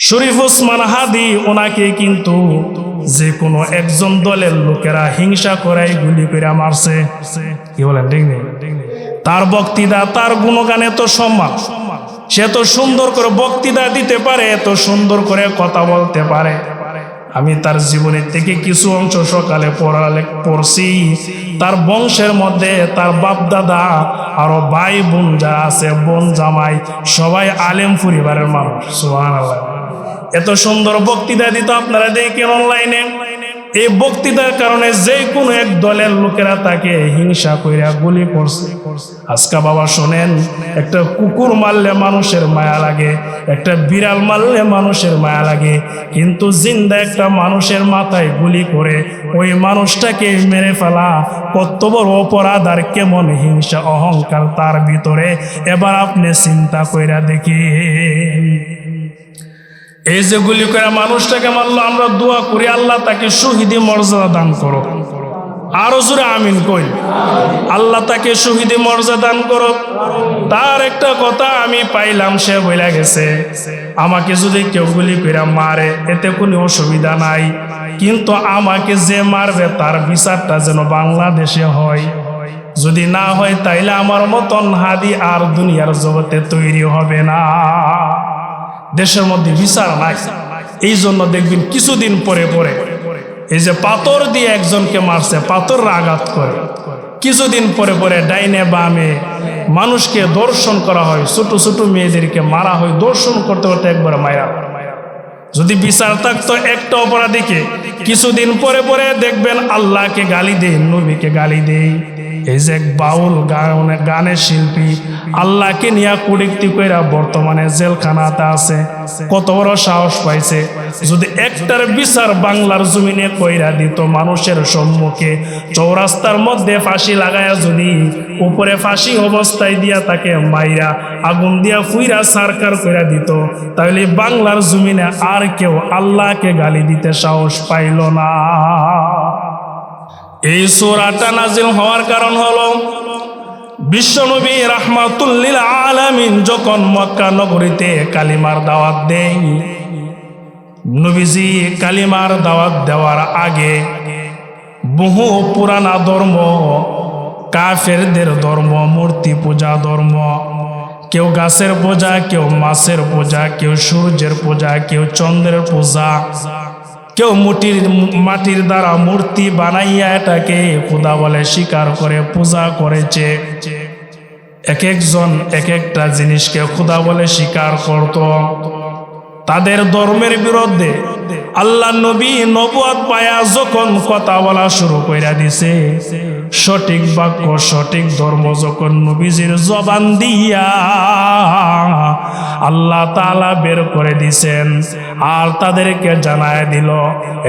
শরীফ ওসমান হাদি ওনাকে কিন্তু যে কোনো একজন দলের লোকেরা হিংসা করাই গুলি করে মারছে। কি বলেন ঠিক নেই? তার বক্তৃতা, তার গুণগান এত সম্মান, সে এত সুন্দর করে বক্তৃতা দিতে পারে, এত সুন্দর করে কথা বলতে পারে। আমি তার জীবনের থেকে কিছু অংশ সকালে পড়ছি। তার বংশের মধ্যে তার বাপ দাদা আরো ভাই বোন যারা আছে, বোন জামাই সবাই আলেম পরিবারের মানুষ। সুবহানাল্লাহ। এত সুন্দর বক্তৃতা দিত, আপনারা দেখেন অনলাইনে। এই বক্তৃতার কারণে যে কোনো এক দলের লোকেরা তাকে হিংসা কইরা গুলি করছে। আজকে বাবা শোনেন, একটা কুকুর মারলে মানুষের মায়া লাগে, একটা বিড়াল মারলে মানুষের মায়া লাগে, কিন্তু জিন্দা একটা মানুষের মাথায় গুলি করে ওই মানুষটাকে মেরে ফেলা কত বড় অপরাধ, আর কেমন হিংসা অহংকার তার ভিতরে। এবার আপনি চিন্তা কইরা দেখি, এই যে গুলি করে মানুষটাকে মারলো, আমরা দোয়া করি আল্লাহ তাকে শহীদি মর্যাদা দান করো। আরো জোরে আমিন কই। আল্লাহ তাকে শহীদি মর্যাদা দান করো। তার একটা কথা আমি পাইলাম, সে বইলা গেছে, আমাকে যদি কেউ গুলি করে মারে এতে কোনো অসুবিধা নাই, কিন্তু আমাকে যে মারবে তার বিচারটা যেন বাংলাদেশে হয়। যদি না হয় তাইলে আমার মতন হাদি আর দুনিয়ার জগতে তৈরি হবে না। দেশের মধ্যে বিচার নাই। এই জন্য দেখবেন কিছুদিন পরে পরে এই যে পাথর দিয়ে একজনকে মারছে, পাথর আঘাত করে, কিছুদিন পরে পরে ডাইনে বামে মানুষকে দর্শন করা হয়, ছোট ছোট মেয়েদেরকে মারা হয়, দর্শন করতে করতে একবার মারা। যদি বিচার থাকতো একটা অপরাধীকে, কিছুদিন পরে পরে দেখবেন আল্লাহকে গালি দেয়, নবীকে গালি দেয়। এই যে এক বাউল গানের শিল্পী আল্লাহকে নিয়ে কুড়িক্তি কইরা বর্তমানে জেলখানাতে আছে, কত বড় সাহস পাইছে। যদি একটার বিচার বাংলার জমিনে কইরা দিত, মানুষের সম্মুখে চৌরাস্তার মধ্যে ফাঁসি লাগায়া যদি উপরে ফাঁসি অবস্থায় দিয়া তাকে মাইরা আগুন দিয়া ফুইরা সারকার কইরা দিত, তাহলে বাংলার জমিনে আর কেউ আল্লাহকে গালি দিতে সাহস পাইল না। এই সূরাটা নাজিল হওয়ার কারণ হলো, বিশ্বনবী রাহমাতুল লিল আলামিন যখন মক্কা নগরীতে কালিমার দাওয়াত দেন, নবীজি কালিমার দাওয়াত দেওয়ার আগে বহু পুরানা ধর্ম, কাফেরদের ধর্ম, মূর্তি পূজা ধর্ম, কেউ গাছের পূজা, কেউ মাছের পূজা, কেউ সূর্যের পূজা, কেউ চন্দ্রের পূজা, কেউ মাটির দ্বারা মূর্তি বানাইয়া এটাকে খোদা বলে স্বীকার করে পূজা করেছে। এক একজন এক একটা জিনিসকে খোদা বলে স্বীকার করত। তাদের ধর্মের বিরুদ্ধে আল্লাহ নবী নবুয়ত পায়া যখন কথা বলা শুরু কইরা দিছে, সঠিক বাক্য সঠিক ধর্ম যখন নবীজির জবান দিয়া আল্লাহ তাআলা বের করে দিছেন, আর তাদেরকে জানায় দিল,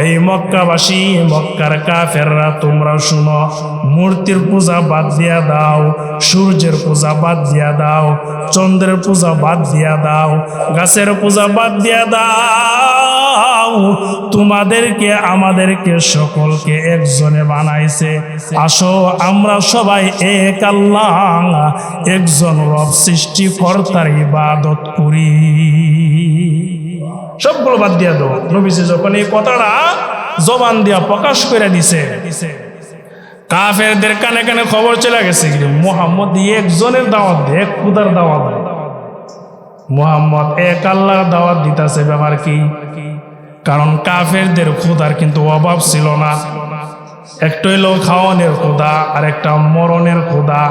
এই মক্কাবাসী, মক্কার কাফেররা, তোমরা শুনো, মূর্তির পূজা বাদ দিয়া দাও, সূর্যের পূজা বাদ দিয়া দাও, চন্দ্রের পূজা বাদ দিয়া দাও, গাছের পূজা বাদ দিয়া দাও, তোমাদেরকে আমাদেরকে সকলকে একজনে বানাইছে, আসো আমরা সবাই এক আল্লাহ, একজন রব সৃষ্টিকর্তার ইবাদত করি। সবগুলো বাদ দিয়া দাও। নবীজি যখন এই কথাটা জবান দিয়া প্রকাশ করে দিছে, কাফেরদের কানে কানে খবর চলে গেছে, মুহাম্মদ একজনের দাওয়াত দেয়, এক খুদার দাওয়াত দেয়, মুহাম্মদ এক আল্লাহর দাওয়াত দিতেছে। ব্যাপার কি? কারণ কাফেরদের খুদার কিন্তু অভাব ছিল না। একটা হইলো খাওয়ানোর খুদা, আর একটা মরণের খুদা,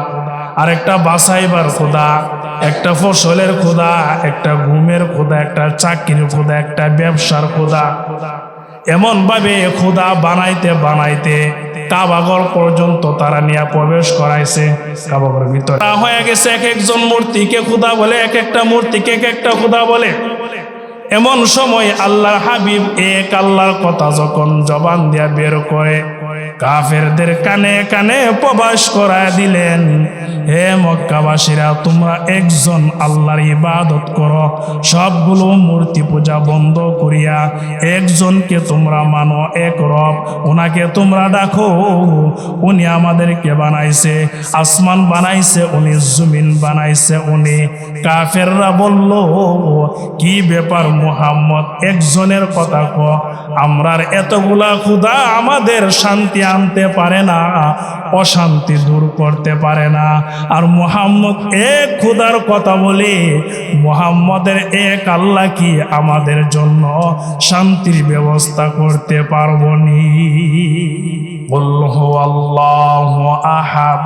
আর একটা বাঁচাইবার খুদা, একটা ফসলের খুদা, একটা ঘুমের খুদা, একটা চাকরির খুদা, একটা ব্যবসার খুদা। এমন ভাবে খুদা বানাইতে বানাইতে কাবাঘর পর্যন্ত তারা নিয়ে প্রবেশ করাইছে। কাবাঘরের ভিতরে হয়ে গেছে এক একজন মূর্তিকে খুদা বলে, এক একটা মূর্তিকে এক একটা খুদা বলে। এমন সময় আল্লাহর হাবিব এক আল্লাহর কথা যখন জবান দিয়া বের করে, কাফেরদের কানে কানে প্রবেশ করায় দিলেন, হে মক্কাবাসীরা, তোমরা একজন আল্লাহর ইবাদত করো, সবগুলো মূর্তি পূজা বন্ধ করিয়া একজনকে তোমরা মানো, এক রব, ওনাকে তোমরা ডাকো। উনি আমাদেরকে বানাইছে, আসমান বানাইছে উনি, জমিন বানাইছে উনি। কাফেররা বলল, কি ব্যাপার মুহাম্মদ, একজনের কথা ক, আমরার এতগুলা ক্ষুধা আমাদের শান্তি আনতে পারে না, অশান্তি দূর করতে পারে না, আর মুহাম্মদ এক ক্ষুধার কথা বলে মুহাম্মদের এক আল্লাহ কি আমাদের জন্য শান্তির ব্যবস্থা করতে পারবো নি? বলহু আল্লাহু আহাদ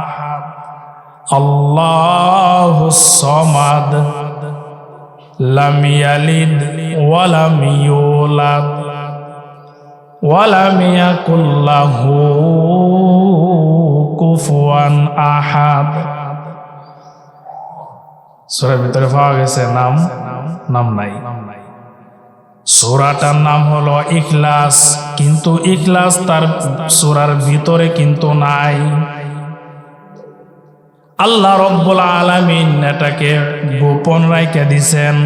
আল্লাহুস সামাদ লাম ইয়ালিদ ওয়া লাম ইউলাদ ওয়া লাম ইয়াকুল লাহু কুফুয়ান আহাদ। সূরার ভিতরে পাওয়া গেছে নাম নাই। সূরাটার নাম হলো ইখলাস, কিন্তু ইখলাস তার সূরার ভিতরে কিন্তু নাই। আল্লাহ রব্বুল আলামিন এটাকে গোপন রাইখা দিছেন।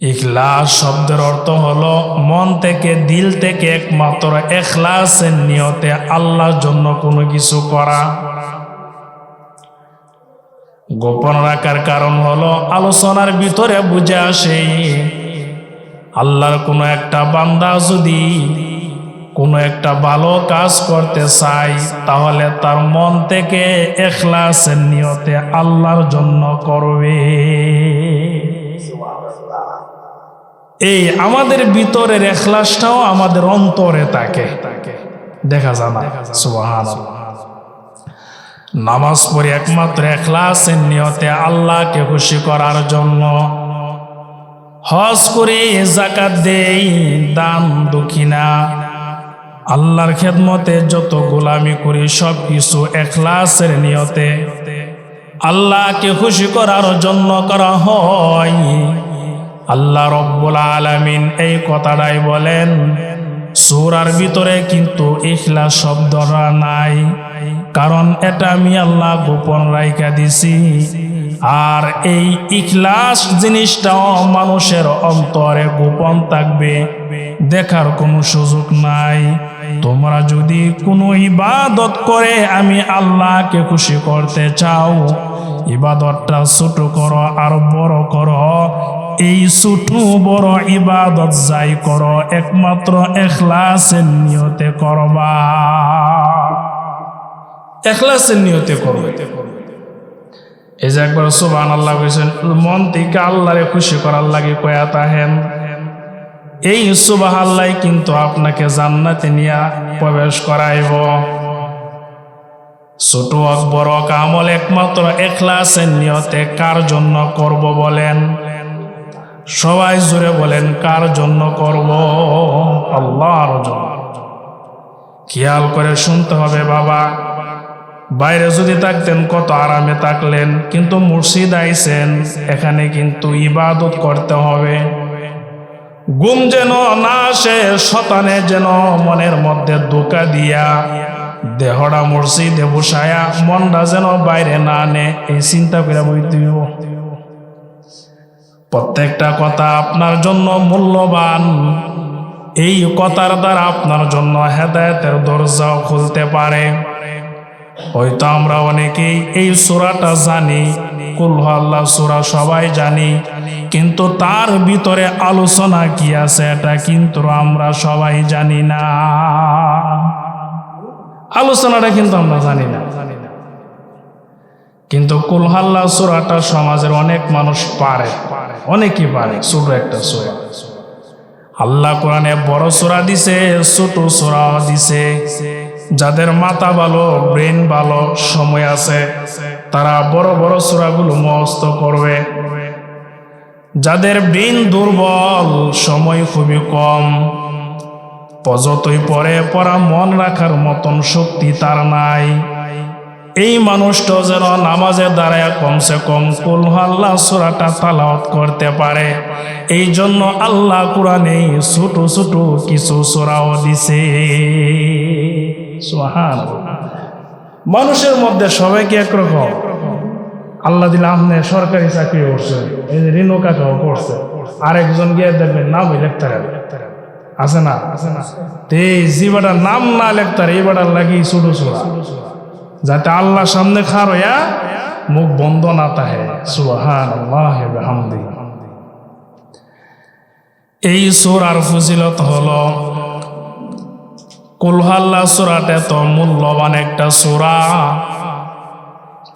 ইখলাস শব্দের অর্থ হলো মন থেকে, দিল থেকে একমাত্র ইখলাসের নিয়তে আল্লাহর জন্য কোনো কিছু করা। গোপন রাখার কারণ হলো আলোচনার ভিতরে বুঝে আসে, আল্লাহর কোনো একটা বান্দা যদি কোনো একটা ভালো কাজ করতে চায়, তাহলে তার মন থেকে ইখলাসের নিয়তে আল্লাহর জন্য করবে। এই আমাদের ভিতরের ইখলাসটাও আমাদের অন্তরে থাকে, দেখা যায় না। সুবহানাল্লাহ। নামাজ পড়ি একমাত্র ইখলাসের নিয়তে আল্লাহকে খুশি করার জন্য। হজ করি, যাকাত দেই, দান দক্ষিণা, আল্লাহর খেদমতে যত গোলামি করি সব কিছু ইখলাসের নিয়তে আল্লাহকে খুশি করার জন্য করা হয়। আল্লাহ রব্বুল আলামিন এই কথাটাই বলেন। সূরার ভিতরে কিন্তু ইখলাস শব্দটা নাই, কারণ এটা আমি আল্লাহ গোপন রাইখা দিছি। আর এই ইখলাস জিনিসটাও মানুষের অন্তরে গোপন থাকবে, দেখার কোনো সুযোগ নাই। তোমরা যদি কোনো ইবাদত করে আমি আল্লাহকে খুশি করতে চাও, ইবাদতটা ছোট করো আর বড় করো। এই ছোট বড় ইবাদত যাই করো একমাত্র ইখলাসের নিয়তে করবা, ইখলাসের নিয়তে করবে। এই যে একবার সুবহানাল্লাহ কইছেন, মন থেকে আল্লাহরে খুশি করার লাগে কয়া তাহেন। এই সুবহানাল্লাহ কিন্তু আপনাকে জান্নাতে নিয়ে প্রবেশ করাইব। ছোট হোক বড় আমল একমাত্র ইখলাসের নিয়তে কার জন্য করব বলেন? সবাই জোরে বলেন, কার জন্য করব? আল্লাহর জন্য। খেয়াল করে শুনতে হবে বাবা। বাইরে যদি থাকতেন কত আরামে থাকলেন, কিন্তু মসজিদ আইছেন, এখানে কিন্তু ইবাদত করতে হবে। ঘুম যেন না আসে, শয়তানে যেন মনের মধ্যে ধোঁকা দিয়া দেহটা মসজিদে বসায়া মনটা যেন বাইরে না আনে, এই চিন্তা করে বইতে হইব। প্রত্যেকটা কথা আপনার জন্য মূল্যবান। এই কথার দ্বারা আপনার জন্য হেদায়েতের দরজাও খুলতে পারে। হয়তো আমরা অনেকেই এই সূরাটা জানি, কুল হু আল্লাহ সূরা সবাই জানি, কিন্তু তার ভিতরে আলোচনা কি আছে এটা কিন্তু আমরা সবাই জানি না। আলোচনাটা কিন্তু আমরা জানি না, কিন্তু কুল হু আল্লাহ সূরাটা সমাজের অনেক মানুষ পারে, অনেকেই পারে। ছোট একটা সূরা, আল্লাহ কোরআনে বড় সূরা দিছে, ছোট সূরাও দিছে। যাদের মাথা ভালো, ব্রেন ভালো, সময় আছে, তারা বড় বড় সূরাগুলো মুখস্থ করবে। যাদের ব্রেন দুর্বল, সময় খুবই কম, যতই পড়ে পড়া মন রাখার মতন শক্তি তার নাই, এই মানুষটা যেন নামাজের দ্বারায় কমসে কম কুল আল্লাহ সূরাটা তেলাওয়াত করতে পারে। এই জন্য আল্লাহ কোরআনে ছোট ছোট কিছু সূরাও দিছে। সুবহানাল্লাহ। মানুষের মধ্যে সবাই কি একরকম? আল্লাহ দিলে আপনি সরকারি চাকরি করছে, এই যে রিনু কাকাও করছে, আরেকজন গিয়ে দেখবেন নাম লিখতে আছে না? যে বেটার নাম না লেখতার এই বেটার লাগি ছোট ছোড়া, যাতে আল্লাহ সামনে খার হইয়া মুখ বন্ধ না তাহে। সুবহানাল্লাহি ওয়া বিহামদিহি। এই সূরার ফজিলত হলো, কুল আল্লাহ সূরাটা তো মূল্যবান একটা সূরা।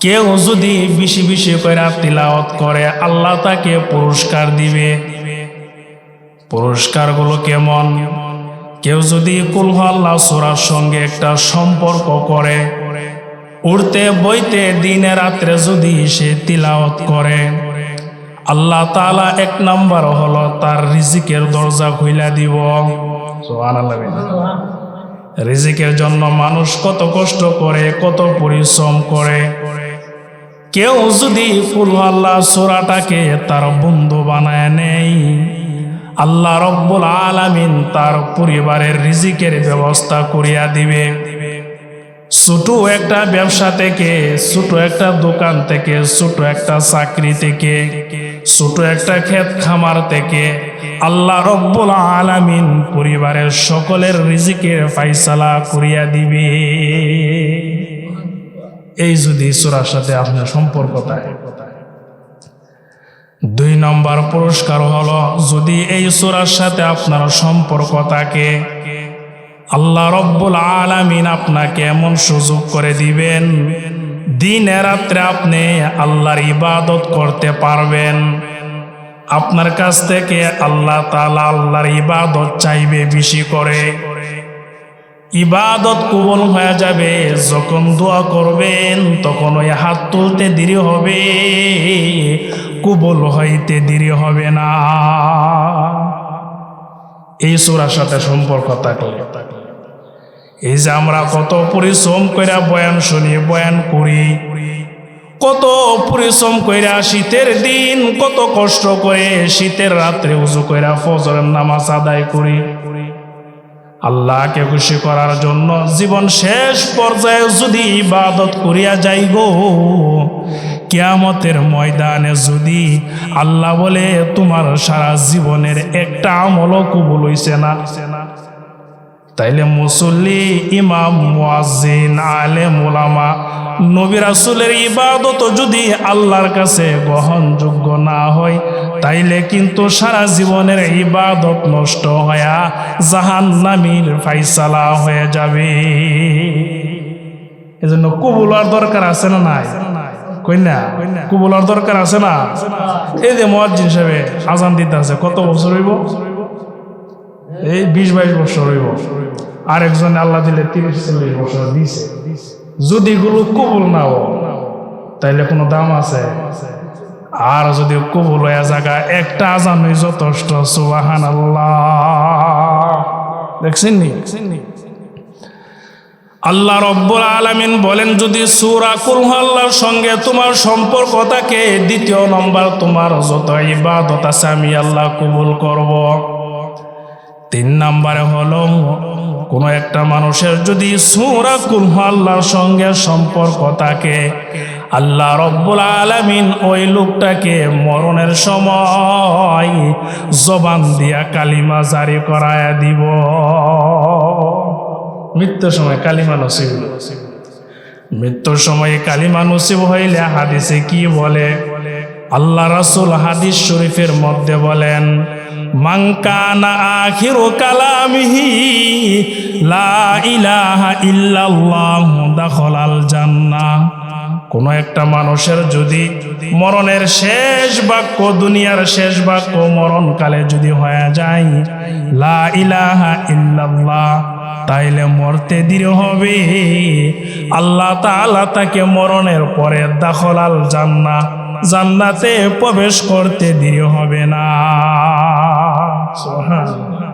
কেউ যদি বেশি বেশি করে তিলাওয়াত করে আল্লাহ তাকে পুরস্কার দিবে। পুরস্কারগুলো কেমন? কেউ যদি কুল আল্লাহ সূরার সঙ্গে একটা সম্পর্ক করে, উঠতে বইতে দিনে রাত্রে যদি সে তিলাওয়াত করে, আল্লাহ তাআলা 1 নাম্বার হলো তার রিজিকের দরজা খুইলা দিব। সুবহানাল্লাহ। রিজিকের জন্য মানুষ কত কষ্ট করে, কত পরিশ্রম করে। কেউ যদি কুল আল্লাহ সূরাটাকে তার বন্ধু বানায় নেয়, আল্লাহ রব্বুল আলামিন তার পরিবারের রিজিকের ব্যবস্থা করিয়া দিবে। ছোট একটা ব্যবসা থেকে, ছোট একটা দোকান থেকে, ছোট একটা চাকরি থেকে, ছোট একটা ক্ষেত খামার থেকে আল্লাহ রব্বুল আলামিন পরিবারের সকলের রিজিকের ফায়সালা করিয়া দিবে। এই যদি সূরার সাথে আপনার সম্পর্ক থাকে। 2 নম্বর পুরস্কার হলো, যদি এই সূরার সাথে আপনার সম্পর্ক থাকে, আল্লাহ রব্বুল আলামিন আপনাকে এমন সুযোগ করে দিবেন, দিনে রাত্রে আপনি আল্লাহর ইবাদত করতে পারবেন। আপনার কাছ থেকে আল্লাহ তাআলা আল্লাহর ইবাদত চাইবে বেশি করে। ইবাদত কবুল হয়ে যাবে। যখন দোয়া করবেন তখন ওই হাত তুলতে দেরি হবে, কবুল হইতে দেরি হবে না। এই সূরার সাথে সম্পর্ক থাকলে, এই যে আমরা কত পরিশ্রম কইরা বয়ান শুনি, বয়ান করি, কত পরিশ্রম কইরা শীতের দিন কত কষ্ট করে শীতের রাত্রে ওযু কইরা ফজরের নামাজ আদায় করি আল্লাহকে খুশি করার জন্য। জীবন শেষ পর্যায়ে যদি ইবাদত করিয়া যাই গো, কিয়ামতের ময়দানে যদি আল্লাহ বলে তোমার সারা জীবনের একটা আমলও কবুল হইছে না, তাইলে মুসল্লি, ইমাম, মুয়াজ্জিন, আলেম, উলামা, নবী রাসূলের ইবাদত যদি আল্লাহর কাছে গ্রহণযোগ্য না হয়, তাইলে কিন্তু সারা জীবনের ইবাদত নষ্ট হয়ে জাহান্নামীর ফায়সালা হয়ে যাবে। এজন্য কবুলার দরকার আছে না নাই? কই না? কবুলার দরকার আছে না? এই যে মুয়াজ্জিন সাহেব আজান দিতে আছে, কত বছর হইব? এই 20-22 বছর হইব। আরেকজন আল্লাহ দিলে 30-40 বছর দিছে। যদি এগুলো কবুল না হয় তাইলে কোনো দাম আছে? আর যদি কবুল হয়ে জায়গা একটা আজানই যথেষ্ট। সুবহানাল্লাহ। দেখছেন নি? আল্লাহ রব্বুল আলামিন বলেন, যদি সূরা কুল আল্লাহর সঙ্গে তোমার সম্পর্ক থাকে, 2 নম্বর তোমার যত ইবাদত আছে আমি আল্লাহ কবুল করব। 3 নম্বরে হলো, কোন একটা মানুষের যদি সূরা কুল আল্লাহর সঙ্গে সম্পর্ক থাকে, আল্লাহ রব্বুল আলামিন ওই লোকটাকে মরণের সময় জবান দিয়া কালিমা জারি করায়া দিব। মৃত্যুর সময় কালিমা নসিব। মৃত্যুর সময় কালিমা নসিব হইলে হাদিসে কি বলে? আল্লাহ রাসূল হাদিস শরীফের মধ্যে বলেন, মান কানা আখিরু কালামিহি লা ইলাহা ইল্লাল্লাহ দাখালাল জান্নাহ। কোন একটা মানুষের যদি মরণের শেষ বাক্য, দুনিয়ার শেষ বাক্য মরণকালে যদি হয়ে যায় লা ইলাহা ইল্লাল্লাহ, তাইলে মরতে দেরি হবে, আল্লাহ তাআলা তাকে মরণের পরে দাখালাল জান্নাহ, জান্নাতে প্রবেশ করতে দেরি হবে না। সুবহানাল্লাহ।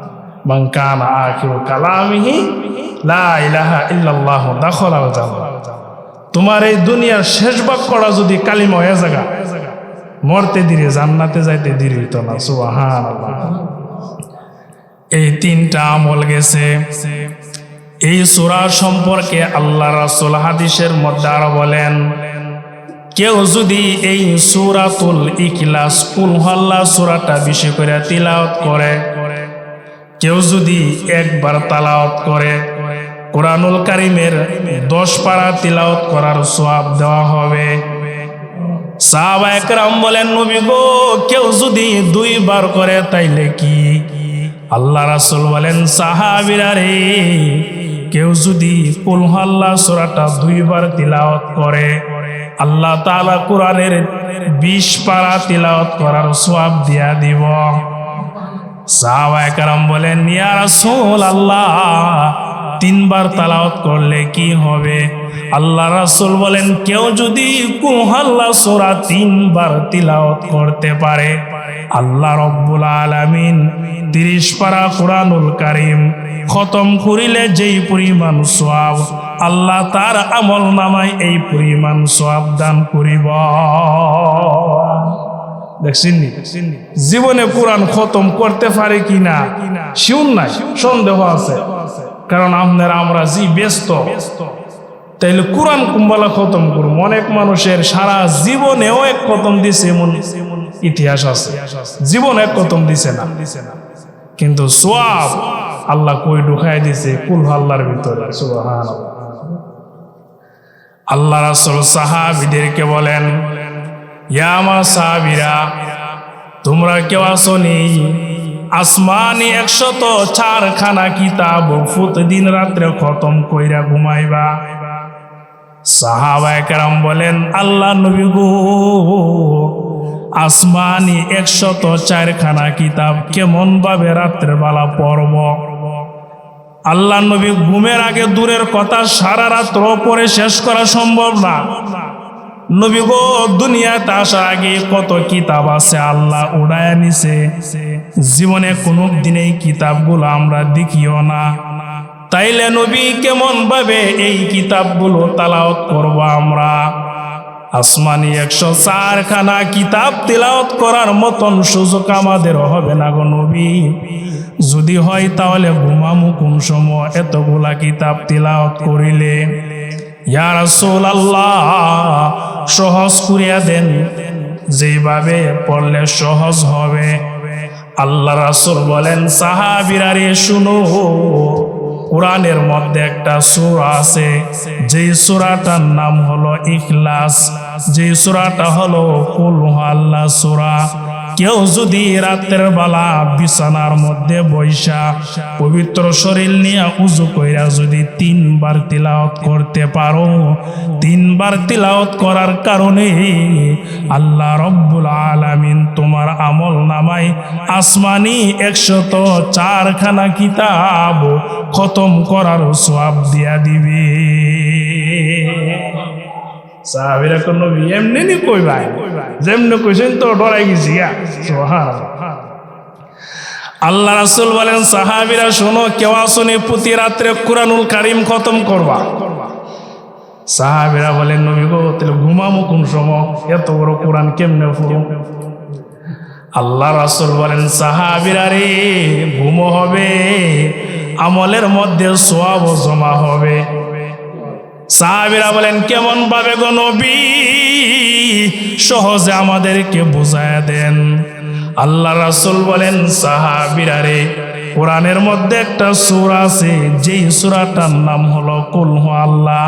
মান কানা আখিরু কালামিহি লা ইলাহা ইল্লাল্লাহ দাখালাল জান্নাহ। তোমার এই দুনিয়ার শেষ বাক্যটা যদি কালিমা হয়ে জায়গা, মরতে ধীরে জান্নাতে যাইতে দেরি হইতো না। সুবহানাল্লাহ। এই তিনটা আমল গেছে। এই সূরা সম্পর্কে আল্লাহ রাসূল হাদিসের মধ্যে আরো বলেন, কেউ যদি এই সূরাতুল ইখলাস কুল হুয়াল্লাহ সূরাটা বেশি করে তিলাওয়াত করে, কেউ যদি একবার তিলাওয়াত করে, কোরআনুল কারীমের 10 পারা তিলাওয়াত করার সওয়াব দেওয়া হবে। সাহাবায়ে কেরাম বলেন, নবী গো, কেউ যদি 2 বার করে তাইলে কি? আল্লাহ রাসূল বলেন, সাহাবীরা রে, কেউ যদি কুল হুয়াল্লাহ সূরাটা 2 বার তিলাওয়াত করে, আল্লাহ তাআলা কোরআনের 20 পারা তিলাওয়াত করার সওয়াব দিয়া দিব। সাহাবায়ে কেরাম বলেন, ইয়া রাসূলুল্লাহ, 3 বার তিলাওয়াত করলে কি হবে? আল্লাহ রাসূল বলেন, কেউ যদি কুল হুয়াল্লাহ সূরা 3 বার তিলাওয়াত করতে পারে, আল্লাহ রব্বুল আলামিন 30 পারা কোরআনুল কারীম খতম করিলে যেই পরিমাণ সওয়াব, আল্লাহ তার আমল নামায় এই পরিমাণ সওয়াব দান করিব। দেখছেন, জীবনে কোরআন খতম করতে পারে কিনা শিওর নাই, সন্দেহ আছে। কারণ আপনারা আমরা যে ব্যস্ত, তাইলে কোরআন কুম্বালা খতম করুন। অনেক মানুষের সারা জীবনেও এক খতম দিছে এমন ইতিহাস আছে, জীবন এক খতম দিছে না, কিন্তু সওয়াব আল্লাহ কই ঢুকায় দিছে কুল হুয়াল্লাহর ভিতরে। সুবহানাল্লাহ। আল্লাহ রাসূল সাহাবীদেরকে বলেন, ইয়া আমার সাহাবীরা, তোমরা কেউ আসনি আসমানি 104 খানা কিতাব প্রতিদিন রাত্রে খতম কইরা ঘুমাইবা? সাহাবায়ে কেরাম বলেন, আল্লাহ নবী গো, আসমানি 104 খানা কিতাব কেমন ভাবে রাত্রে বেলা পড়ব? আল্লাহ নবী ঘুমের আগে দূরের কথা, সারা রাত্র পড়ে শেষ করা সম্ভব না। নবী গো, দুনিয়াতে আসার আগে কত কিতাব আছে আল্লাহ উড়ায়া নিছে, জীবনে কোনো দিন এই কিতাবগুলো আমরা দেখিও না। তাইলে নবী কেমন ভাবে এই কিতাবগুলো তিলাওয়াত করব আমরা? আসমানি 104 খানা কিতাব তিলাওয়াত করার মতন সুযোগ আমাদের হবে না গো নবী। যদি হয় তাহলে ঘুমামু কোন সময় এতগুলা কিতাব তিলাওয়াত করিলে? ইয়া রাসূলুল্লাহ, সহজ করিয়া দেন, যেভাবে পড়লে সহজ হবে। আল্লাহ রাসূল বলেন, সাহাবীরা রে শুনো, কোরআনের মধ্যে একটা সূরা আছে, যেই সূরাটার নাম হলো ইখলাস, যেই সূরাটা হলো কুল হুয়াল্লাহ সূরা। কেউ যদি রাতের বেলা বিছানার মধ্যে বৈশা পবিত্র শরীর নিয়ে উযু কইরা যদি 3 বার তিলাওয়াত করতে পারো, 3 বার তিলাওয়াত করার কারণে আল্লাহ রব্বুল আলামিন তোমার আমল নামায় আসমানি 104 খানা কিতাব খতম করার সওয়াব দিয়া দিবে। সাহাবীরা কোন নবী এমনি নি কই ভাই, যেমনি কইছেন তো ডরাই গেছি। সুবহানাল্লাহ। আল্লাহ রাসূল বলেন, সাহাবীরা শোনো, কেউ আসনি প্রতি রাত্রে কুরআনুল কারীম খতম করবা? সাহাবীরা বলেন, নবী গো, তাহলে ঘুমামু কোন সময়? এত বড় কোরআন কেমনে পড়ব? আল্লাহ রাসূল বলেন, সাহাবীরা রে, ঘুমও হবে, আমলের মধ্যে সওয়াব জমা হবে। সাহাবীরা বলেন, কেমন ভাবে গো নবী? সহজে আমাদেরকে বুঝায়া দেন। আল্লাহ রাসূল বলেন, সাহাবীরা রে, কোরআনের মধ্যে একটা সূরা আছে, যেই সূরাটার নাম হলো কুল হুয়াল্লাহ।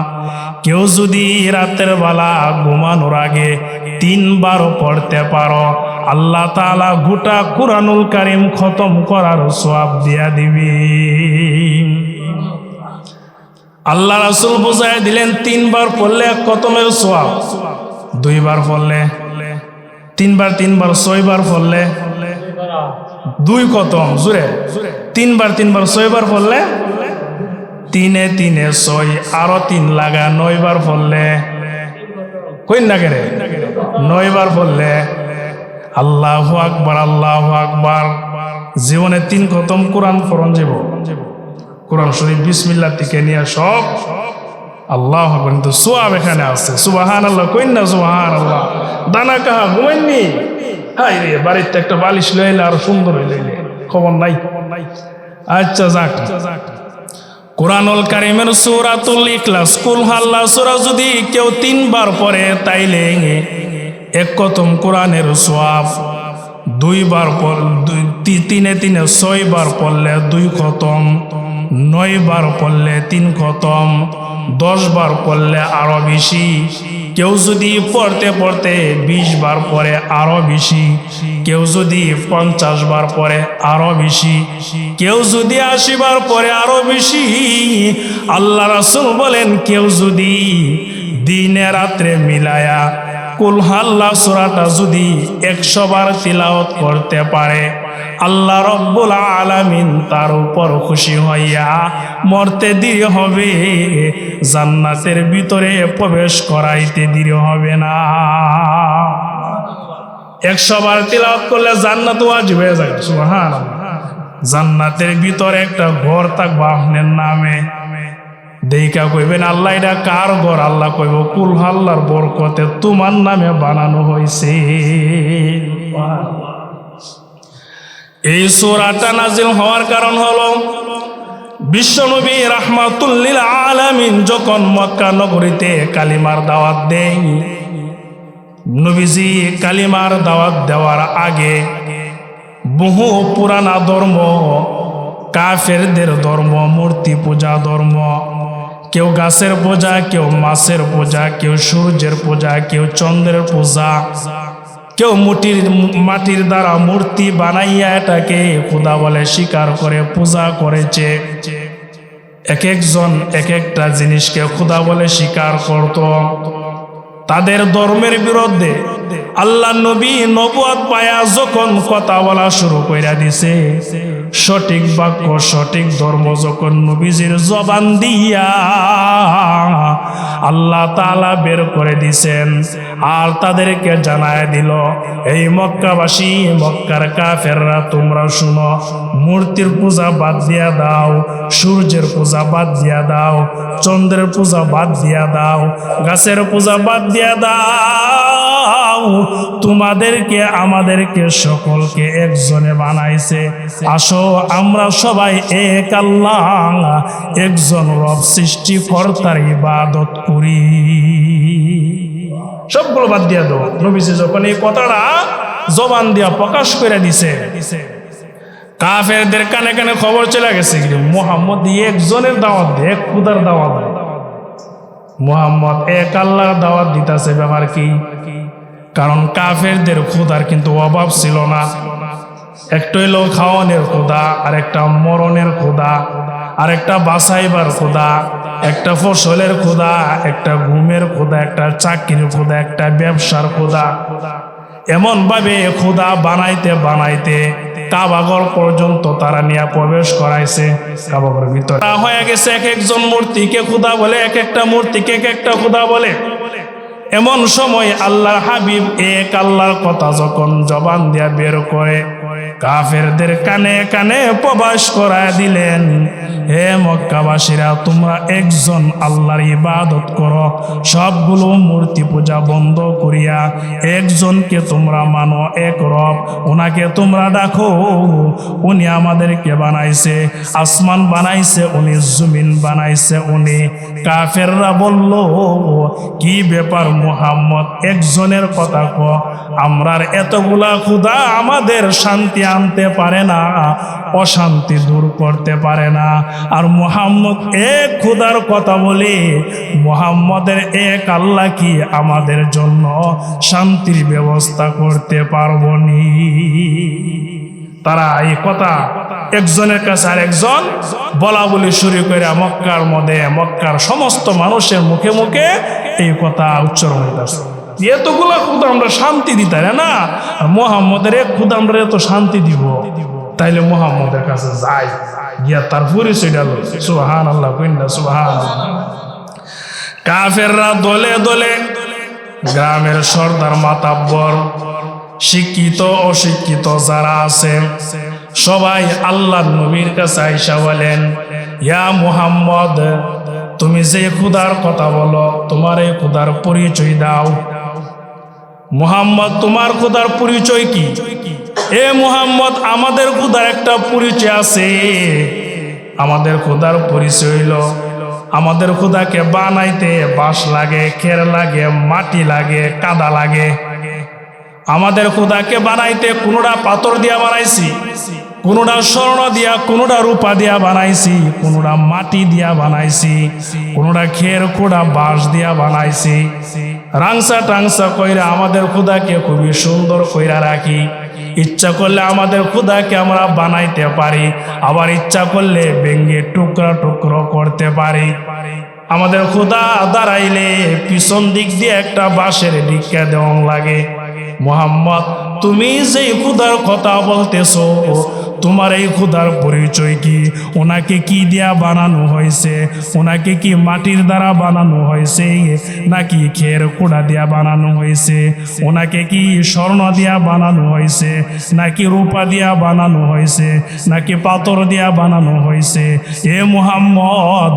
কেউ যদি রাতের বেলা ঘুমানোর আগে 3 বার পড়তে পারো, আল্লাহ তাআলা গোটা কুরআনুল কারীম খতম করার সওয়াব দিয়া দিবে। আল্লাহ রাসূল বুঝায় দিলেন, 3 বার পড়লে খতমের সওয়াব, 2 বার পড়লে 3 বার, 3 বার 6 বার পড়লে 2 খতম। জুড়ে 3 বার 3 বার 6 বার পড়লে 3 এ 3 এ 6, আরো 3 লাগা 9 বার পড়লে, কই না করে 9 বার পড়লে আল্লাহু আকবার, আল্লাহু আকবার। জীবনে 3 খতম কোরআন পড়ন যাব। কোরআন শরীফ বিসমিল্লাহ থেকে নিয়ে সব আল্লাহ কিন্তু সোয়াব এখানে আছে। সুবহানাল্লাহ কইন না, সুবহানাল্লাহ। দানা কাহা ঘুমাইনি? হাই রে, বাড়িতে একটা বালিশ লইলে আরো সুন্দর হইলে খবর নাই। আচ্ছা যাক, কোরআনুল কারীমের সূরাতুল ইখলাস কুল হাল্লা সূরা যদি কেউ 3 বার পড়ে তাইলে এক খতম কোরআনের সওয়াব, 2 বার তিনে 6 বার পড়লে 2 খতম, 9 বার পড়লে 3 খতম, 10 বার পড়লে আরো বেশি। কেউ যদি পড়তে পড়তে 20 বার পড়ে আরো বেশি, কেউ যদি 50 বার পড়ে আরো বেশি, কেউ যদি 80 বার পড়ে আরো বেশি। আল্লাহ রাসূল বলেন কেউ যদি দিনে রাত্রে মিলায়া কুল হাল্লা সূরাটা যদি 100 বার তিলাওয়াত করতে পারে, আল্লাহ রব্বুল আলামিন তার উপর খুশি হইয়া মরতে দেরি হবে, জান্নাতের ভিতরে প্রবেশ করাইতে দেরি হবে না। 100 বার তিলাওয়াত করলে জান্নাত ওয়াজিব হয়ে যায়। সুবহানাল্লাহ। জান্নাতের ভিতরে একটা ঘর থাকবে আপনার নামে। দেইকা কইবেন আল্লাহ এটা কার ঘর? আল্লাহ কইব কুল হাল্লার বরকতে তোমার নামে বানানো হয়েছে। এই সূরাটা নাজিল হওয়ার কারণ হলো বিশ্বনবী রাহমাতুল লিল আলামিন যখন মক্কা নগরীতে কালিমার দাওয়াত দেন, নবীজি কালিমার দাওয়াত দেওয়ার আগে বহু পুরানা ধর্ম, কাফেরদের ধর্ম, মূর্তি পূজা ধর্ম, কেউ গাছের পূজা, কেউ মাছের পূজা, কেউ সূর্যের পূজা, কেউ চন্দ্রের পূজা, কেউ মাটির দ্বারা মূর্তি বানাইয়া এটাকে খোদা বলে স্বীকার করে পূজা করেছে। এক একজন এক একটা জিনিসকে খোদা বলে স্বীকার করত। তাদের ধর্মের বিরুদ্ধে আল্লাহ নবী নবুয়ত পায়া যখন কথা বলা শুরু কইরা দিছে, সঠিক বাক্য সঠিক ধর্ম যখন নবীজির জবান দিয়া আল্লাহ তাআলা বের করে দিছেন, আর তাদেরকে জানায় দিল, এই মক্কাবাসী, মক্কার কাফেররা, তোমরা শুনো, মূর্তির পূজা বাদ দিয়া দাও, সূর্যের পূজা বাদ দিয়া দাও, চন্দ্রের পূজা বাদ দিয়া দাও, গাছের পূজা বাদ দিয়া দাও। তোমাদেরকে আমাদেরকে সকলকে একজনে বানাইছে। আসো আমরা সবাই এক আল্লাহ, একজন রব সৃষ্টিকর্তার ইবাদত করি। সবগুলো বাদ দিয়া দাও। নবীজি যখন এই কথাটা জবান দিয়া প্রকাশ করে দিছে, কাফেরদের কানে কানে খবর চলে গেছে মুহাম্মদ একজনের দাওয়াত দেয়, এক খুদার দাওয়াত দেয়। মুহাম্মদ এক আল্লাহর দাওয়াত দিতেছে। ব্যাপার কি? কারণ কাফেরদের খুদার কিন্তু অভাব ছিল না। একটা হইল খাওয়ানোর খুদা, আর একটা মরণের খুদা, আর একটা বাঁচাইবার খুদা, একটা ফসলের খুদা, একটা ঘুমের খুদা, একটা চাকরির খুদা, একটা ব্যবসার খুদা। এমন ভাবে খুদা বানাইতে বানাইতে কাবাঘর পর্যন্ত তারা নিয়ে প্রবেশ করাইছে। কাবাঘরের ভিতরে হয়ে গেছে এক একজন মূর্তিকে খুদা বলে, এক একটা মূর্তিকে এক একটা খুদা বলে। এমন সময় আল্লাহর হাবিব এক আল্লাহর কথা যখন জবান দিয়া বের করে কাফেরদের কানে কানে প্রবেশ করায় দিলেন, হে মক্কাবাসীরা, তোমরা একজন আল্লাহর ইবাদত করো, সবগুলো মূর্তি পূজা বন্ধ করিয়া একজনকে তোমরা মানো, এক রব, ওনাকে তোমরা ডাকো। উনি আমাদেরকে বানাইছে, আসমান বানাইছে উনি, জমিন বানাইছে উনি। কাফেররা বলল, কি ব্যাপার মুহাম্মদ, একজনের কথা ক, আমরার এতগুলা খুদা আমাদের শান্তি আনতে পারে না, অশান্তি দূর করতে পারে না, আর মুহাম্মদ এক খুদার কথা বলে মুহাম্মদের এক আল্লাহ কি আমাদের জন্য শান্তির ব্যবস্থা করতে পারবো নি? তারা এই কথা একজনের কাছে আর একজন বলা বলি শুরু করে মক্কার মধ্যে, মক্কার সমস্ত মানুষের মুখে মুখে এই কথা উচ্চারণ হইতেছে। এতগুলা খুদা আমরা শান্তি দিতে না, মুহাম্মদের এক খুদা আমরা এত শান্তি দিব, তাইলে মুহাম্মদের কাছে যাই, গিয়া তার পরিচয় ডাল। সুবহানাল্লাহ কইনা, সুবহানাল্লাহ। কাফেররা দলে দলে, গ্রামের সর্দার মাতাব্বর, শিক্ষিত অশিক্ষিত যারা আছে, সবাই আল্লাহর নবীর কাছে আইসা বলেন, ইয়া মুহাম্মদ, তুমি যে খোদার কথা বলো, তোমার এই খোদার পরিচয় দাও। মুহাম্মদ, তোমার খোদার পরিচয় কি? এ মুহাম্মদ, আমাদের খোদার একটা পরিচয় আছে। আমাদের খোদার পরিচয় হইল, আমাদের খোদাকে বানাইতে বাঁশ লাগে, খের লাগে, মাটি লাগে, কাদা লাগে। আমাদের খোদাকে বানাইতে কোনোটা পাথর দিয়া বানাইছি, কোনোটা স্বর্ণ দিয়া, কোনোটা রূপা দিয়া বানাইছি, কোনোটা মাটি দিয়া বানাইছি, কোনোটা খের কোড়া বাঁশ দিয়া বানাইছি। রাংসা টাংসা কইরা আমাদের খোদাকে খুবই সুন্দর কইরা রাখি। ইচ্ছা করলে আমাদের খোদাকে আমরা বানাইতে পারি, আবার ইচ্ছা করলে ভেঙে টুকরা টুকরো করতে পারি। আমাদের খোদা দাঁড়াইলে পিছন দিক দিয়ে একটা বাঁশের ডিক্কা দেওয়া লাগে। মুহাম্মদ, তুমি যে খোদার কথা বলতেছো, তোমার এই খোদার পরিচয় কি? ওনাকে কি দিয়া বানানো হয়েছে? ওনাকে কি মাটির দ্বারা বানানো হয়েছে, নাকি খের কোড়া দিয়া বানানো হয়েছে? ওনাকে কি স্বর্ণ দিয়া বানানো হয়েছে, নাকি রূপা দিয়া বানানো হয়েছে, নাকি পাথর দিয়া বানানো হয়েছে? এ মুহাম্মদ,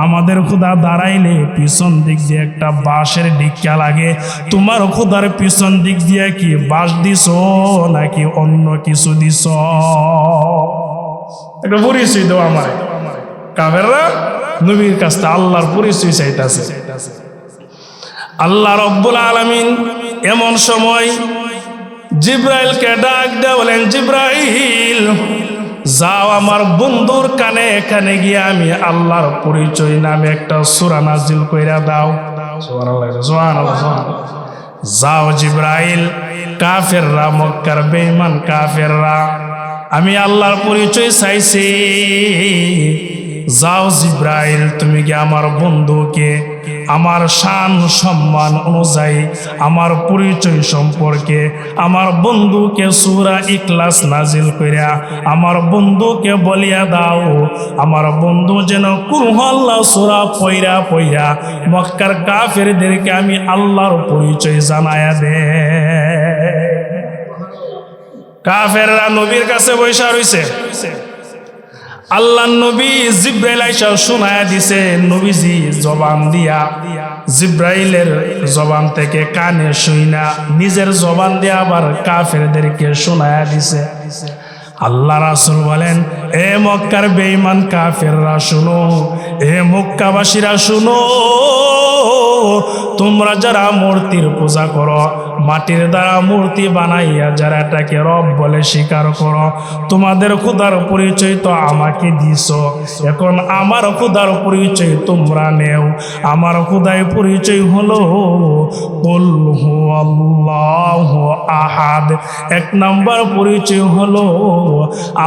আমাদের খোদা দাঁড়াইলে পিছন দিক দিয়ে একটা বাঁশের ডিক্কা লাগে। তোমার খোদার পিছন দিক দিয়ে কি বাঁশ দিছ নাকি অন্য কিছু দিছ? একটা পরিচয় দাও আমার। কাফেররা নবীর কাছ থেকে আল্লাহর পরিচয় চাইতেছে। আল্লাহ রব্বুল আলামিন এমন সময় জিব্রাইলকে ডাক দেয়া বলেন, জিব্রাইল যাও আমার বন্ধুর কানে কানে গিয়ে আমি আল্লাহর পরিচয় নামে একটা সূরা নাজিল কইরা দাও। সুবহানাল্লাহ, সুবহানাল্লাহ, সুবহানাল্লাহ। যাও জিব্রাইল, কাফেররা, মক্কার বেঈমান কাফেররা আমি আল্লাহর পরিচয় চাইছি। যাও জিব্রাইল, তুমি কি আমার বন্ধুকে আমার শান সম্মান অনুযায়ী আমার পরিচয় সম্পর্কে আমার বন্ধুকে সূরা ইখলাস নাজিল কইরা আমার বন্ধুকে বলিয়া দাও, আমার বন্ধু যেন কুল আল্লাহ সূরা পইরা পইরা মক্কার কাফেরদেরকে আমি আল্লাহর পরিচয় জানায়া দে। কাফেররা নবীর কাছে বৈশা রইছে। আল্লাহ নবী জিব্রাইল আইসা শোনায়া দিছে, নবীজি জবান দিয়া জিব্রাইলের জবান থেকে কানে শুইনা নিজের জবান দিয়া আবার কাফেরদেরকে শোনায়া দিছে। আল্লাহ রাসূল বলেন, এ মক্কার বেঈমান কাফেররা শুনো, এ মক্কাবাসীরা শুনো, তোমরা যারা মূর্তির পূজা করো, মাটির দ্বারা মূর্তি বানাইয়া যারা এটাকে রব বলে স্বীকার করো, তোমাদের খোদার পরিচয় তো আমাকে দিছ, এখন আমার খোদার পরিচয় তোমরা নেও। আমার খোদার পরিচয় হলো কুল হুয়াল্লাহু আহাদ। এক নাম্বার পরিচয় হলো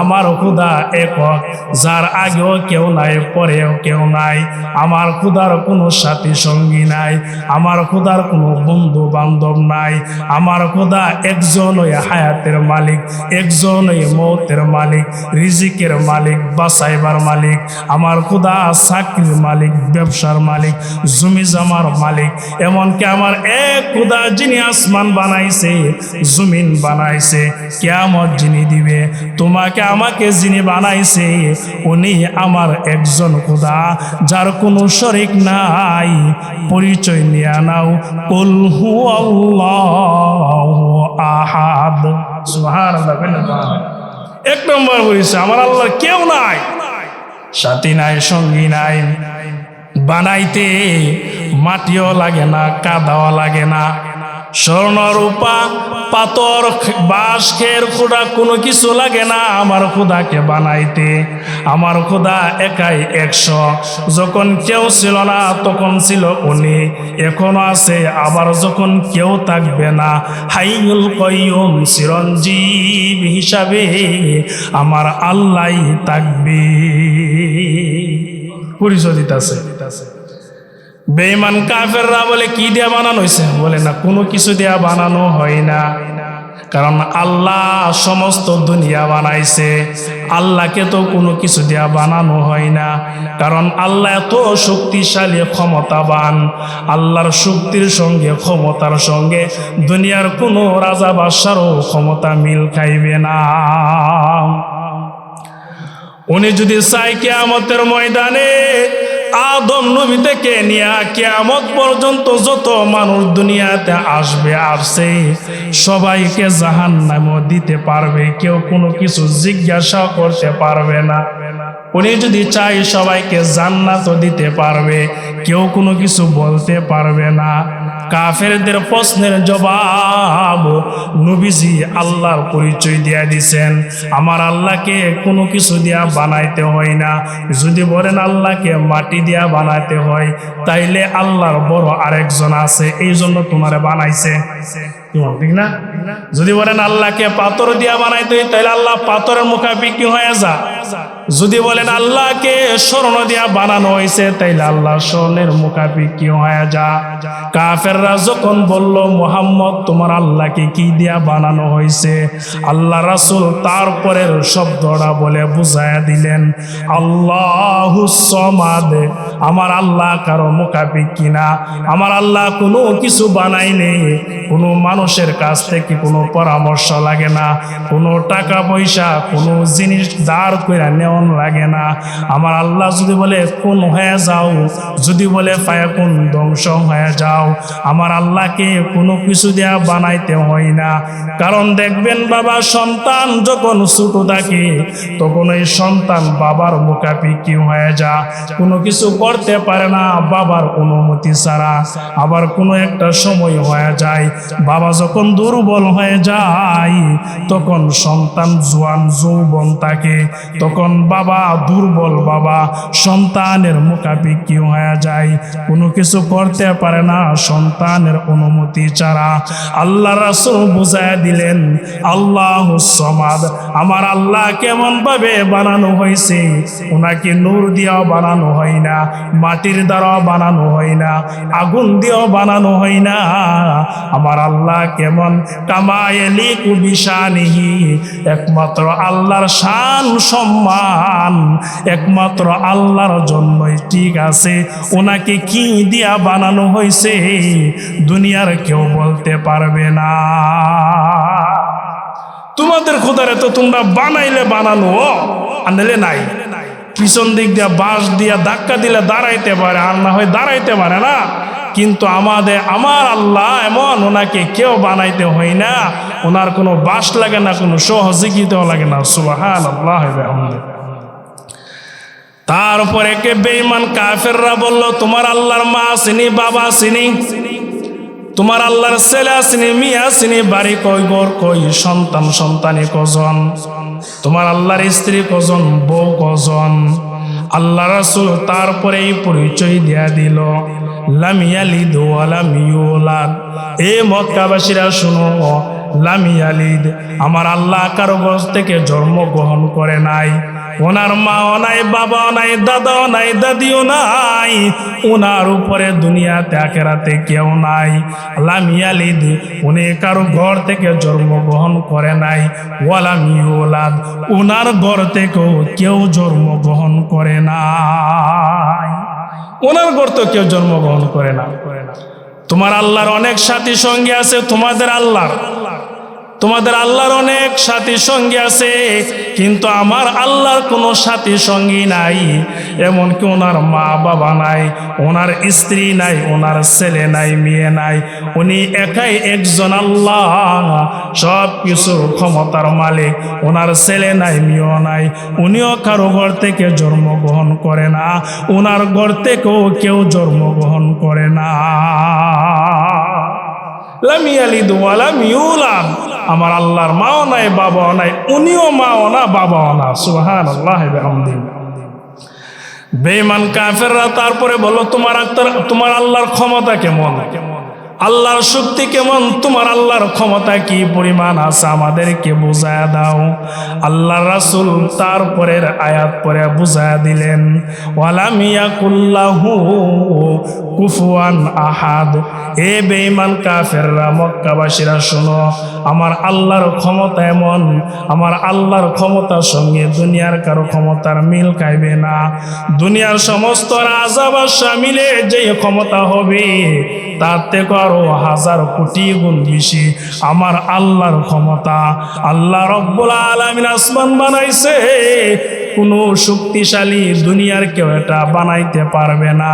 আমার খোদা একক, যার আগেও কেউ নাই, পরেও কেউ নাই। আমার খোদার কোনো সাথী সঙ্গী নাই, আমার খোদার কোনো বন্ধু বান্ধব নাই। আমার খোদা একজনই হায়াতের মালিক, একজনই মৌতের মালিক, রিজিকের মালিক, বাঁচাইবার মালিক। আমার খোদা চাকরির মালিক, ব্যবসার মালিক, জমি জমার মালিক। এমনকি আমার এক খোদা যিনি আসমান বানাইছে, জমিন বানাইছে, কিয়ামত যিনি দিবে, তোমাকে আমাকে যিনি বানাইছে, উনি আমার একজন খোদা, যার কোনো শরীক নাই। পরিচয় নিয়ে নাও, কুল হুয়াল্লাহু আহাদ। সুবহানাল্লাহ। এক নম্বর পরিচয়, আমার আল্লাহর কেউ নাই, সাথী নাই, সঙ্গী নাই। বানাইতে মাটিও লাগে না, কাদাও লাগে না, স্বর্ণ রূপা পাথর বাঁশ খের খোদা কোনো কিছু লাগে না আমার খোদাকে বানাইতে। আমার খোদা একাই 100। যখন কেউ ছিল না তখন ছিল উনি, এখনো আছে, আবার যখন কেউ থাকবে না হাইয়ুল কাইয়ুম চিরঞ্জীব হিসাবে আমার আল্লাহ থাকবে। পরিচয় দিতেছে। বেঈমান কাফেররা বলে কি দিয়া বানানো হয়েছে? বলে না, কোনো কিছু দিয়া বানানো হয় না, কারণ আল্লাহ সমস্ত দুনিয়া বানাইছে। আল্লাহকে তো কোনো কিছু দিয়া বানানো হয় না, কারণ আল্লাহ এত শক্তিশালী, ক্ষমতাবান। আল্লাহর শক্তির সঙ্গে ক্ষমতার সঙ্গে দুনিয়ার কোনো রাজা বাদশারও ক্ষমতা মিল খাইবে না। উনি যদি চাই কিয়ামতের ময়দানে আদম নবী থেকে নিয়ে কিয়ামত পর্যন্ত যত মানুষ দুনিয়াতে আসছে সবাইকে জাহান্নামে দিতে পারবে, কেউ কোনো কিছু জিজ্ঞাসা করতে পারবে না। উনি যদি চাই সবাইকে জান্নাত দিতে পারবে, কেউ কোনো কিছু বলতে পারবে না। কাফেরদের প্রশ্নের জবাব নবীজি আল্লাহর পরিচয় দিয়া দিছেন। আমার আল্লাহকে কোনো কিছু দিয়া বানাইতে হয় না। যদি বলেন আল্লাহকে মাটি দিয়া বানাইতে হয়, তাইলে আল্লাহর বড় আরেকজন আছে, এই জন্য তোমারে বানাইছে, ঠিক না? যদি বলেন আল্লাহকে পাথর দিয়া বানাইতে হয়, তাইলে আল্লাহ পাথরের মুখাপেক্ষী কি হয়ে যা। যদি বলেন আল্লাহকে স্বর্ণ দিয়া বানানো হয়েছে, তাইলে আল্লাহ স্বর্ণের মুখাপেক্ষী হয়ে যা। কাফেররা যখন বলল মুহাম্মদ তোমার আল্লাহকে কি দিয়া বানানো হয়েছে, আল্লাহ রাসূল তারপরের শব্দটা বলে বুঝাইয়া দিলেন, আল্লাহুস সামাদ, আমার আল্লাহ কারো মুখাপেক্ষী না। আমার আল্লাহ কোনো কিছু বানাইনি, কোনো মানুষের কাছ থেকে কোনো পরামর্শ লাগে না, কোনো টাকা পয়সা কোনো জিনিস দাঁড় করে নেওয়া লাগে না। আমার আল্লাহ যদি বলে কোন হয়ে যাও, যদি বলে ফায়াকুন ধ্বংস হয়ে যাও, আমার আল্লাহকে কোনো কিছু দেয়া বানাইতে হয় না। কারণ দেখবেন বাবা সন্তান যখন ছোট থাকে তখন এই সন্তান বাবার মুখাপেক্ষী হয়ে যা, কোনো কিছু করতে পারে না বাবার অনুমতি ছাড়া। আবার কোনো একটা সময় হয়ে যায় বাবা যখন দুর্বল হয়ে যায়, তখন সন্তান জোয়ান যৌবন থাকে, তখন বাবা দুর্বল, বাবা সন্তানের মুখাপেক্ষী হয়ে যায়, কোনো কিছু করতে পারে না সন্তানের অনুমতি ছাড়া। আল্লাহ রাসূল বুঝায় দিলেন আল্লাহুস সামাদ, আমার আল্লাহ কেমন ভাবে বানানো হয়েছে, ওনাকে নূর দিয়েও বানানো হয় না, মাটির দ্বারাও বানানো হয় না, আগুন দিয়েও বানানো হয় না। আমার আল্লাহ কেমন কামায়ালিকু বিশানিহি, একমাত্র আল্লাহর শান সম্মান একমাত্র আল্লাহর জন্যই ঠিক আছে। ওনাকে কি দিয়া বানানো হয়েছে দুনিয়ার কেউ বলতে পারবে না। তোমাদের খোদারে তো তোমরা বানাইলে বানানো, আনলে নাই, পিছন দিক দিয়া বাঁশ দিয়া ধাক্কা দিলে দাঁড়াইতে পারে, আর না হয় দাঁড়াইতে পারে না। কিন্তু আমার আল্লাহ এমন, ওনাকে কেউ বানাইতে হয় না, ওনার কোনো বাঁশ লাগে না, কোনো সহযোগিতাও লাগে না। সুবহানাল্লাহ। তারপরে কে বেঈমান কাফেররা বলল তোমার আল্লাহর মা আসেনি, বাবা আসেনি, তোমার আল্লাহর ছেলে আসেনি, মেয়ে আসেনি, বাড়ি কই, ঘর কই, সন্তান সন্তানি কজন, তোমার আল্লাহর স্ত্রী কজন, বউ কজন। আল্লাহ রাসূল তারপরে এই পরিচয় দিয়া দিল, লাম ইয়ালিদ ওয়া লাম ইউলাদ। এ মক্কাবাসীরা শুনো, লাম ইয়ালিদ, আমার আল্লাহ কারো গর্ভ থেকে জন্মগ্রহণ করে নাই, ওনার মাও নাই, বাবাও নাই, দাদাও নাই, দাদিও নাই, ওনার উপরে দুনিয়াতে আখিরাতে কেউ নাই। লাম ইয়ালিদ, উনি কারো ঘর থেকে জন্মগ্রহণ করে নাই, ওয়া লাম ইউলাদ, ওনার ঘর থেকেও কেউ জন্মগ্রহণ করে নাই, ওনার ঘর তো কেউ জন্মগ্রহণ করে না। তোমার আল্লাহর অনেক সাথী সঙ্গী আছে, তোমাদের আল্লাহর অনেক সাথী সঙ্গী আছে, কিন্তু আমার আল্লাহর কোনো সাথী সঙ্গী নাই। এমনকি ওনার মা বাবা নাই, ওনার স্ত্রী নাই, ওনার ছেলে নাই, মেয়ে নাই, উনি একাই একজন আল্লাহ, সব কিছুর ক্ষমতার মালিক। ওনার ছেলে নাই, মেয়েও নাই, উনিও কারো ঘর থেকে জন্মগ্রহণ করে না, ওনার ঘর থেকেও কেউ জন্মগ্রহণ করে না। লাম ইয়ালিদ ওয়া লাম ইউলাদ, আমার আল্লাহর মাও নাই, বাবাও নাই, উনিও মাও না, বাবাও না। সুবহানাল্লাহি ওয়া বিহামদিহি। বেঈমান কাফেররা তারপরে বলল তোমার আল্লাহর ক্ষমতা কেমন, আল্লাহর শক্তি কেমন, তোমার আল্লাহর ক্ষমতা কি পরিমাণ আছে আমাদেরকে বুঝায়া দাও। আল্লাহ রাসূল তারপরের আয়াত পরে বুঝায়া দিলেন, ওয়ালাম ইয়াকুল্লাহু কুফুয়ান আহাদ। এ বেঈমান কাফেররা, মক্কাবাসীরা শোনো, আমার আল্লাহর ক্ষমতা এমন, আমার আল্লাহর ক্ষমতার সঙ্গে দুনিয়ার কারো ক্ষমতার মিল খাইবে না। দুনিয়ার সমস্ত রাজা বাদশা মিলে যে ক্ষমতা হবে তার থেকে আরো 1000 কোটি গুণ বেশি আমার আল্লাহর ক্ষমতা। আল্লাহ রব্বুল আলামিন আসমান বানাইছে, কোনো শক্তিশালী দুনিয়ার কেউ এটা বানাইতে পারবে না,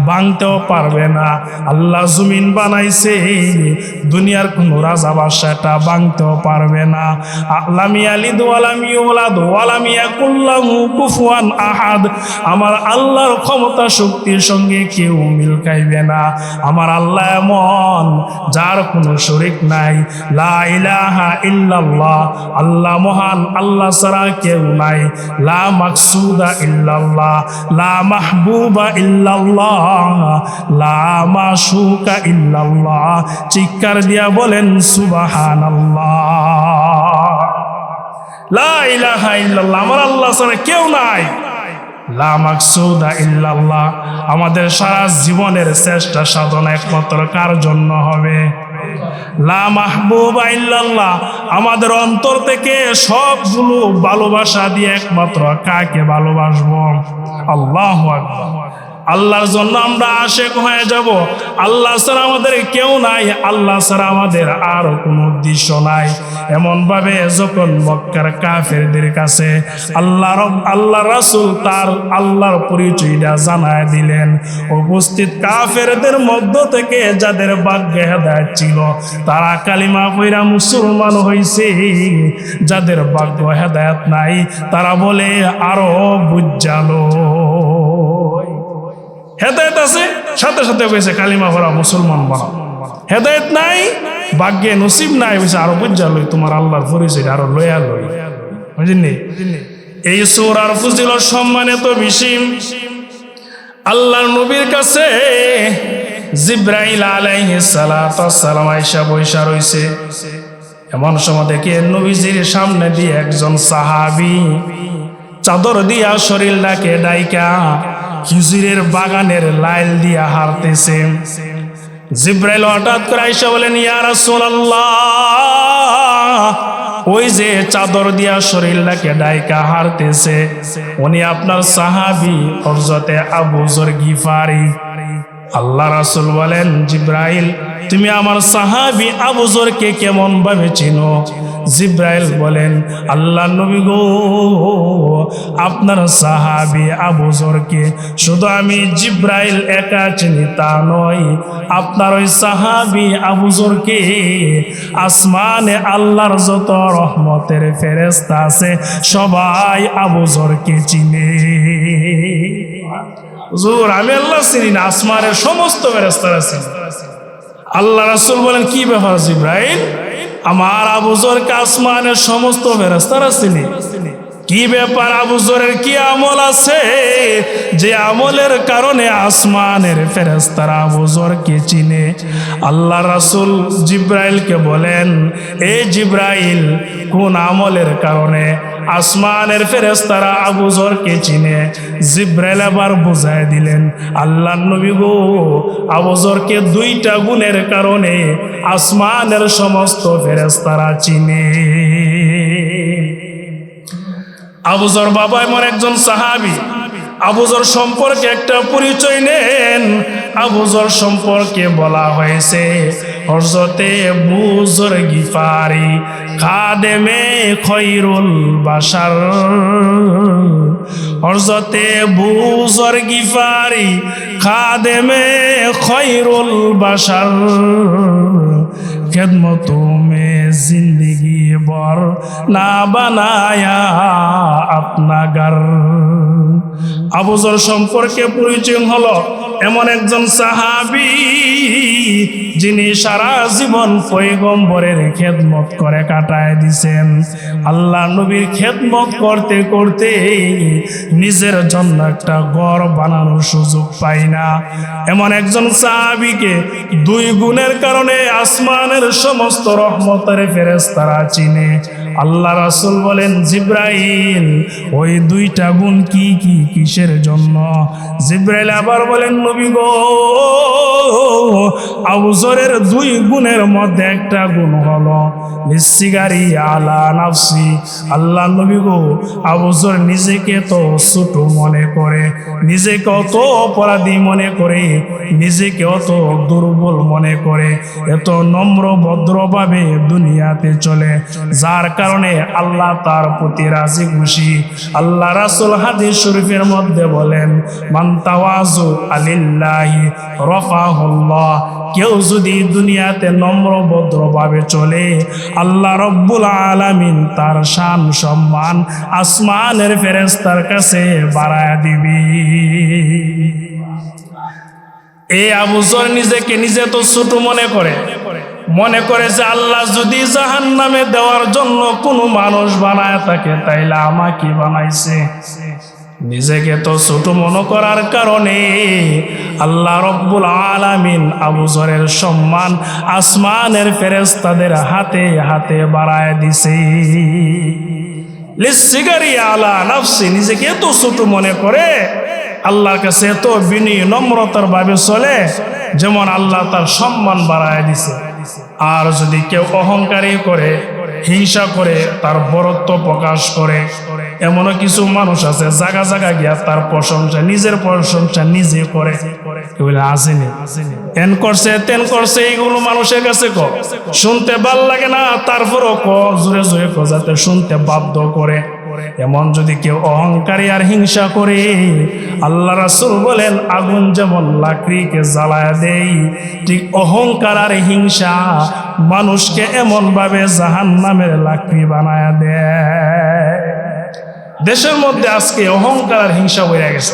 ভাঙতেও পারবে না। আল্লাহ জমিন বানাইছে, দুনিয়ার কোনো রাজা বাদশা এটা ভাঙতেও পারবে না। লাম ইয়ালিদ ওয়া লাম ইউলাদ ওয়া লাম ইয়াকুল লাহু কুফুয়ান আহাদ। আমার আল্লাহর ক্ষমতা শক্তির সঙ্গে কেউ মিল খাইবে না। আমার আল্লাহ এমন যার কোনো শরীক নাই। লা ইলাহা ইল্লাল্লাহ, আল্লাহ মহান, আল্লাহ ছাড়া কেউ নাই। লা মাকসুদা ইল্লাল্লাহ, লা মাহবুবা ইল্লাল্লাহ, লা মাশুকা ইল্লাল্লাহ। চিৎকার দিয়া বলেন সুবহানাল্লাহ। লা ইলাহা ইল্লাল্লাহ, আমার আল্লাহ ছাড়া কেউ নাই। লা মাকসুদা ইল্লাল্লাহ, আমাদের সারা জীবনের চেষ্টা সাধনা একমাত্র কার জন্য হবে? লা মাহবুবা ইল্লাল্লাহ, আমাদের অন্তর থেকে সবগুলো ভালোবাসা দিয়ে একমাত্র কাকে ভালোবাসবো? আল্লাহু আকবার। আল্লাহর জন্য আমরা আশেক হয়ে যাব। আল্লাহ ছাড়া আমাদের কেউ নাই, আল্লাহ ছাড়া আমাদের আর কোনো উদ্দেশ্য নাই। এমন ভাবে যখন মক্কার কাফেরদের কাছে আল্লাহ রাসূল তার আল্লাহর পরিচয়টা জানায় দিলেন, উপস্থিত কাফেরদের মধ্য থেকে যাদের ভাগ্যে হেদায়েত ছিল তারা কালিমা পড়া মুসলমান হইছে, যাদের ভাগ্য হেদায়েত নাই তারা বলে আরো বুঝালো। হেদায়েত আছে সাথে সাথে কইছে কালিমা পড়া মুসলমান বানাও, হেদায়েত নাই, ভাগ্যে নসিব নাই, বলছে আরো বুঝা লই, তোমার আল্লাহর পরিচয় আরো লইয়া লই। বুঝলি? এই সূরার ফজিলত সম্মান এত বেশি। আল্লাহর নবীর কাছে জিবরাইল আলাইহিস সালাতু ওয়াস সালাম আয়েশা বইসা রইছে। এমন সময় দেখে নবীজির সামনে দিয়ে একজন সাহাবী চাদর দিয়া শরীরটাকে ডাইকা খেজুরের বাগানের লাইল দিয়া হারতেছে। জিবরাইল হঠাৎ করে আয়েশা বলেন, ইয়া রাসূলুল্লাহ, ওই যে চাদর দিয়া শরীরটাকে ডাইকা হারতেছে উনি আপনার সাহাবী হযরতে আবু যর গিফারি। আল্লাহ রাসূল বলেন, জিবরাইল তুমি আমার সাহাবী আবু যরকে কেমন ভাবে চিনো? জিবরাইল বলেন, আল্লাহ নবী গো, আপনার সাহাবী আবু যরকে শুধু আমি জিবরাইল একা চিনি তা নয়, আপনার ওই সাহাবী আবু যরকে আসমানে আল্লাহর যত রহমতের ফেরেশতা আছে সবাই আবু যরকে চিনে। হুজুর আমি আল্লাহ চিনি না, আসমানের সমস্ত ফেরেশতারা চিনি। আল্লাহ রাসূল বলেন, কি ব্যাপার জিবরাইল, আমার আবু যরকে আসমানের সমস্ত ফেরেশতারা চিনি? কি ব্যাপার, আবু যরের কি আমল আছে যে আমলের কারণে আসমানের ফেরেশতারা আবু যরকে চিনে? আল্লাহ রাসূল জিবরাইলকে বলেন, এই জিবরাইল কোন আমলের কারণে আসমানের ফেরেশতারা আবু যরকে চিনে? জিবরাইল আবার বুঝায় দিলেন, আল্লাহর নবী গো, আবু যরকে দুইটা গুণের কারণে আসমানের সমস্ত ফেরেশতারা চিনে। আবু যর বাবা এমন একজন সাহাবী। আবু যর সম্পর্কে একটা পরিচয় নেন। আবু যর সম্পর্কে বলা হয়েছে হযরতে আবু যর গিফারি খাদেমে খৈরুল বাশার। হযরতে আবু যর গিফারি খাদেমে খৈরুল বাশার, খিদমত মে জিंदगी भर ना बनाया अपना घर। আবু যর সম্পর্কে পরিচয় হলো এমন একজন সাহাবী যিনি সারা জীবন পয়গম্বরের খেদমত করে কাটায় দিয়েছেন। আল্লাহ নবীর খেদমত করতে করতে নিজের জন্য একটা ঘর বানানোর সুযোগ পাই না। এমন একজন সাহাবীকে দুই গুণের কারণে আসমানের সমস্ত রহমতের ফেরেশতারা চিনে। আল্লাহ রাসূল বলেন, জিবরাইল ওই দুইটা গুণ কি কি, কিসের জন্য? জিবরাইল আবার বলেন, নবী গো, আবু যরের দুই গুণের মধ্যে একটা গুণ হলো লিসিগারি আলা নাফসি। আল্লাহ নবী গো, আবু যর নিজেকে তো ছোট মনে করে, নিজেকে অত অপরাধী মনে করে, নিজেকে অত দুর্বল মনে করে, এত নম্র ভদ্রভাবে দুনিয়াতে চলে, যার কারণে আল্লাহ তার প্রতি রাজি খুশি। আল্লাহ রাসূল হাদিস শরীফের মধ্যে বলেন, মান তাওয়াজু আলিল্লাহি রাফাহুল্লাহ, কেউ যদি দুনিয়াতে নম্র ভদ্রভাবে চলে, আল্লাহ রব্বুল আলামিন তার শান সম্মান আসমানের ফেরেশতার কাছে বাড়ায়া দিবি। এই আবু যর নিজেকে নিজে তো ছোট মনে করে যে আল্লাহ যদি জাহান্নামে দেওয়ার জন্য কোনো মানুষ বানায় থাকে তাইলে আমাকে বানাইছে। নিজেকে তো ছোট মনে করার কারণে আল্লাহ রব্বুল আলামিন আবু যরের সম্মান আসমানের ফেরেশতাদের হাতে হাতে বাড়ায় দিছে। লিসসিগারি আলা নাফসি, নিজেকে এত ছোট মনে করে আল্লাহর কাছে এত নম্রতার ভাবে চলে, যেমন আল্লাহ তার সম্মান বাড়ায় দিছে। আর যদি কেউ অহংকারী করে, হিংসা করে, তার বরত্ব প্রকাশ করে, এমনও কিছু মানুষ আছে জায়গা জায়গা গিয়া তার প্রশংসা, নিজের প্রশংসা নিজে করে, আসেনি এন করছে তেন করছে, এইগুলো মানুষের কাছে শুনতে ভাল লাগে না, তারপরও জোরে জোরে যাতে শুনতে বাধ্য করে। এমন যদি কেউ অহংকারী আর হিংসা করে, আল্লাহ রাসূল বলেন আগুন যেমন লাকড়িকে জ্বালায় দেয়, ঠিক অহংকার আর হিংসা মানুষকে এমন ভাবে জাহান্নামের লাকড়ি বানায় দেয়। দেশের মধ্যে আজকে অহংকার আর হিংসা হয়ে গেছে।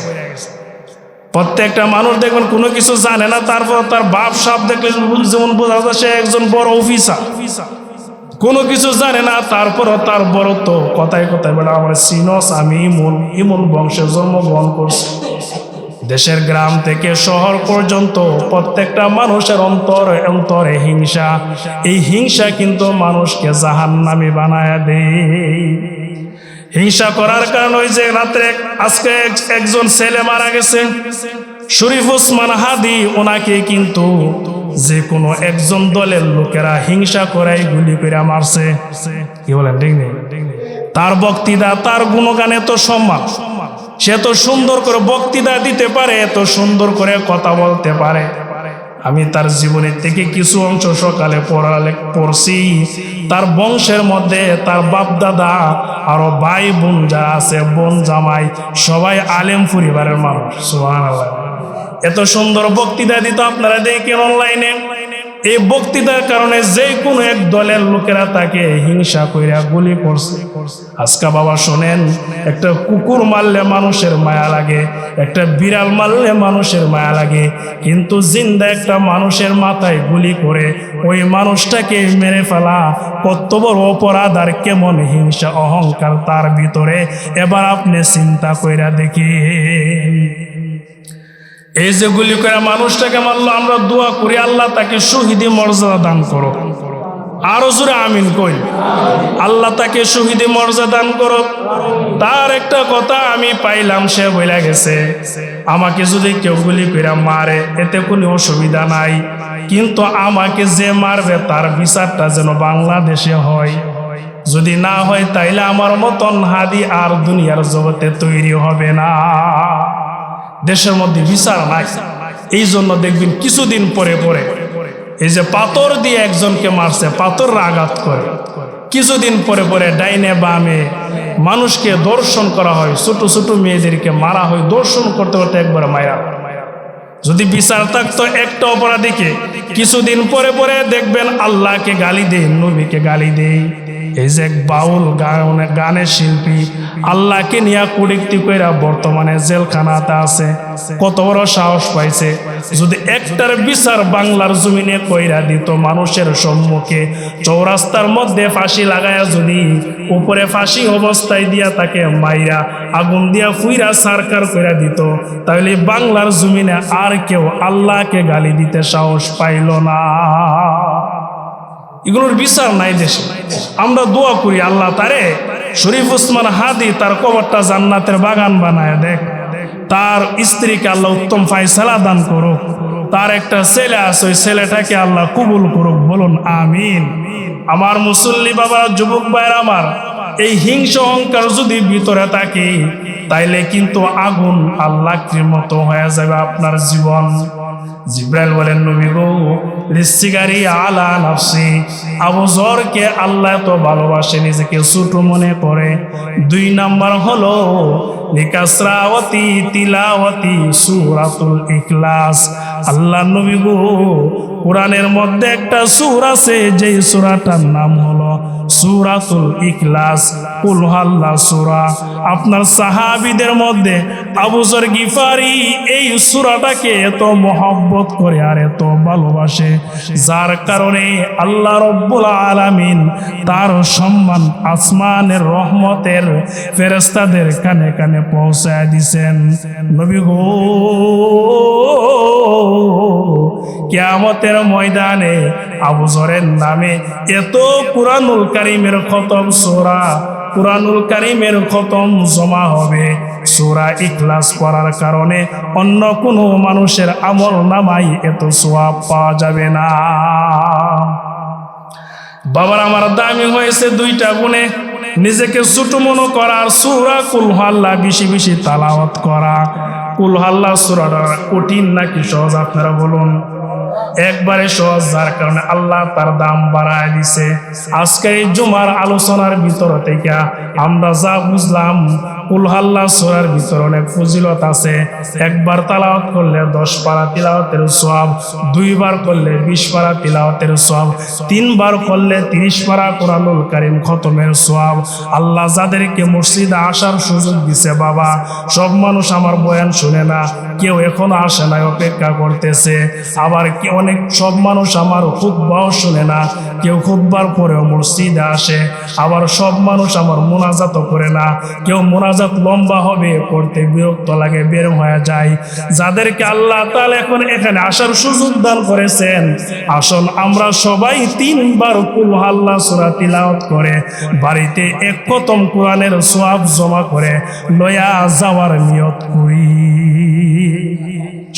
প্রত্যেকটা মানুষ দেখবেন কোনো কিছু জানে না, তারপর তার বাপ সাপ দেখলে যেমন বোঝা যায় সে একজন বড় অফিসার। কোনো কিছু জানে না, তারপরও তার বড় তো কথায় কথায় বেড়া আমার সিনস, আমি ইমন বংশে জন্মগ্রহণ করছি। দেশের গ্রাম থেকে শহর পর্যন্ত প্রত্যেকটা মানুষের অন্তরে হিংসা। এই হিংসা কিন্তু মানুষকে জাহান্নামী বানায় দেয়। হিংসা করার কারণ ওই যে রাত্রে আজকে একজন ছেলে মারা গেছে, শরীফ ওসমান হাদি, ওনাকে কিন্তু যে কোনো একজন দলের লোকেরা হিংসা করাই গুলি করে মারছে। কি বলেন ঠিক নেই? তার বক্তৃতা, তার গুণগান এত সম্মান, সে তো সুন্দর করে বক্তৃতা দিতে পারে, এত সুন্দর করে কথা বলতে পারে। আমি তার জীবনের থেকে কিছু অংশ সকালে পড়ছি। তার বংশের মধ্যে তার বাপ দাদা আরো ভাই বোন যা আছে, বোন জামাই সবাই আলেম পরিবারের মানুষ। সুবহানাল্লাহ, এত সুন্দর বক্তৃতা দিত, আপনারা দেখেন অনলাইনে। এই বক্তৃতার কারণে যে কোনো এক দলের লোকেরা তাকে হিংসা কইরা গুলি করছে। আজকে বাবা শোনেন, একটা কুকুর মারলে মানুষের মায়া লাগে, একটা বিড়াল মারলে মানুষের মায়া লাগে, কিন্তু জিন্দা একটা মানুষের মাথায় গুলি করে ওই মানুষটাকে মেরে ফেলা কত বড় অপরাধ, আর কেমন হিংসা অহংকার তার ভিতরে। এবার আপনি চিন্তা কইরা দেখি, এই যে গুলি করে মানুষটাকে মারলো, আমরা দোয়া করি আল্লাহ তাকে শহীদি মর্যাদা দান করো। আরো জোরে আমিন কই, আল্লাহ তাকে শহীদি মর্যাদা দান করো। তার একটা কথা আমি পাইলাম, সে বইলা গেছে, আমাকে যদি কেউ গুলি করে মারে এতে কোনো অসুবিধা নাই, কিন্তু আমাকে যে মারবে তার বিচারটা যেন বাংলাদেশে হয়। যদি না হয় তাইলে আমার মতন হাদি আর দুনিয়ার জগতে তৈরি হবে না। দেশের মধ্যে বিচার নাই, এই জন্য দেখবেন কিছুদিন পরে পরে এই যে পাথর দিয়ে একজনকে মারছে, পাথর আঘাত করে, কিছুদিন পরে পরে ডাইনে বামে মানুষকে দর্শন করা হয়, ছোট ছোট মেয়েদেরকে মারা হয়, দর্শন করতে করতে একবার মারা। যদি বিচার থাকতো একটা অপরাধীকে, কিছুদিন পরে পরে দেখবেন আল্লাহকে গালি দেয়, নবীকে গালি দেয়। এই যে এক বাউল গানের শিল্পী আল্লাহকে নিয়ে কুড়িক্তি কইরা বর্তমানে জেলখানাতে আছে, কত বড় সাহস পাইছে। যদি একটার বিচার বাংলার জমিনে কইরা দিত মানুষের সম্মুখে, চৌরাস্তার মধ্যে ফাঁসি লাগায়া যদি উপরে ফাঁসি অবস্থায় দিয়া তাকে মাইরা আগুন দিয়া ফুইরা সারকার কইরা দিত, তাহলে বাংলার জমিনে আর কেউ আল্লাহকে গালি দিতে সাহস পাইল না। এগুলোর বিচার নাই দেশে। আমরা দোয়া করি আল্লাহ তারে শরীফ ওসমান হাদি তার কবরটা জান্নাতের বাগান বানায় দেখ, তার স্ত্রীকে আল্লাহ উত্তম ফায়সালা দান করুক, তার একটা ছেলে আছে ওই ছেলেটাকে আল্লাহ কবুল করুক, বলুন আমিন। আমার মুসল্লি বাবা, যুবক ভাইয়ের আমার, এই হিংসা অহংকার যদি ভিতরে থাকে তাইলে কিন্তু আগুন আল্লাহর মতো হয়ে যাবে আপনার জীবন। জিব্রাইল বলেন, নবী গো, লিসসিগারি আলা নাফসি, আবু যরকে আল্লাহ তো ভালোবাসে, নিজেকে ছোট মনে করে। 2 নাম্বার হলো লিকাসরাওয়াতি তিলাওয়াতি সূরাতুল ইখলাস। আল্লাহ নবী গো, কোরআনের মধ্যে একটা সূরা আছে, যেই সূরাটার নাম হলো সূরাতুল ইখলাস, কুল হুয়াল্লাহ সূরা। আপনার সাহাবীদের মধ্যে আবু যর গিফারি এই সূরাটাকে এত মহব্বত করে আর এত ভালোবাসে, যার কারণে আল্লাহ রাব্বুল আলামিন তার সম্মান আসমানের রহমতের ফেরেশতাদের কানে কানে পৌঁছায় দিয়েছেন। নবী গো, কিয়ামতের ময়দানে আবু যরের নামে এত কুরআনুল কারীমের খতম সূরা, কুরআনুল কারীমের খতম জমা হবে সূরা ইখলাস পড়ার কারণে। অন্য কোনো মানুষের আমল নামাই এত সওয়াব পাওয়া যাবে না। বাবার আমার দামি হয়েছে 2টা গুণে, নিজেকে ছোট মনে করার সূরা কুল হুয়াল্লাহ বেশি বেশি তেলাওয়াত করা। কুল হুয়াল্লাহ সূরাটা কঠিন নাকি সহজ আপনারা বলুন? একবারে সহজ, যার কারণে আল্লাহ তার দাম বাড়ায় দিছে। আজকে এই জুমার আলোচনার ভিতর থেকে আমরা যা বুঝলাম, কুল হুয়াল্লাহ সূরার ভিতরে অনেক ফজিলত আছে। একবার তেলাওয়াত করলে 10 পারা তিলাওয়াতের সওয়াব, 2 বার করলে 20 পারা তিলাওয়াতের সওয়াব, 3 বার করলে 30 পারা কুরআনুল কারীম খতমের সওয়াব। আল্লাহ যাদেরকে মসজিদে আসার সুযোগ দিছে, বাবা সব মানুষ আমার বয়ান শুনে না, কেউ এখনো আসে না, অপেক্ষা করতেছে। আবার অনেক সব মানুষ আমার খুতবাও শুনে না, কেউ খুতবার পরেও মসজিদে আসে। আবার সব মানুষ আমার মুনাজাত করে না, কেউ মুনাজাত লম্বা হবে করতে বিরক্ত লাগে, বের হয়ে যায়। যাদেরকে আল্লাহ তাআলা এখন এখানে আসার সুযোগ দান করেছেন, আসুন আমরা সবাই 3 বার কুল হুয়াল্লাহ সূরা তিলাওয়াত করে বাড়িতে 1 খতম কোরআনের সওয়াব জমা করে লয়া যাওয়ার নিয়ত করি।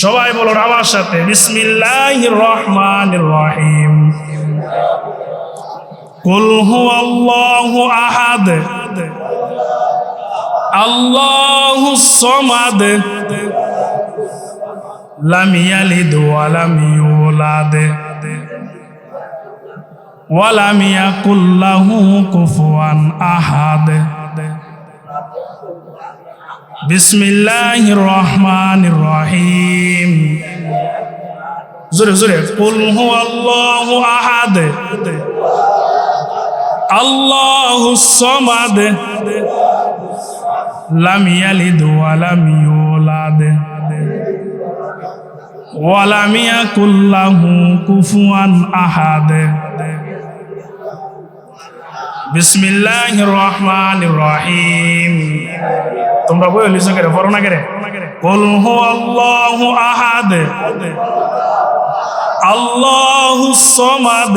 সবাই বলুন আমার সাথে, বিসমিল্লাহির রহমানির রহিম। কুল হুয়াল্লাহু আহাদ, আল্লাহুস সামাদ, লাম ইয়ালিদ ওয়া লাম ইউলাদ ওয়া লাম ইয়াকুল লাহু কুফুয়ান আহাদ। বিসমিল্লাহির রহমানির রহিম। জোরে জোরে, কুল হুয়াল্লাহু আহাদ, আল্লাহুস সামাদ, লাম ইয়ালিদ ওয়া লাম ইউলাদ ওয়া লাম ইয়াকুল লাহু কুফুয়ান আহাদ। বিসমিল্লাহির রহমানির রহিম। তোমরা বই লিখো করে পড়ো না করে। কুল হুয়াল্লাহু আহাদ, আল্লাহুস সামাদ,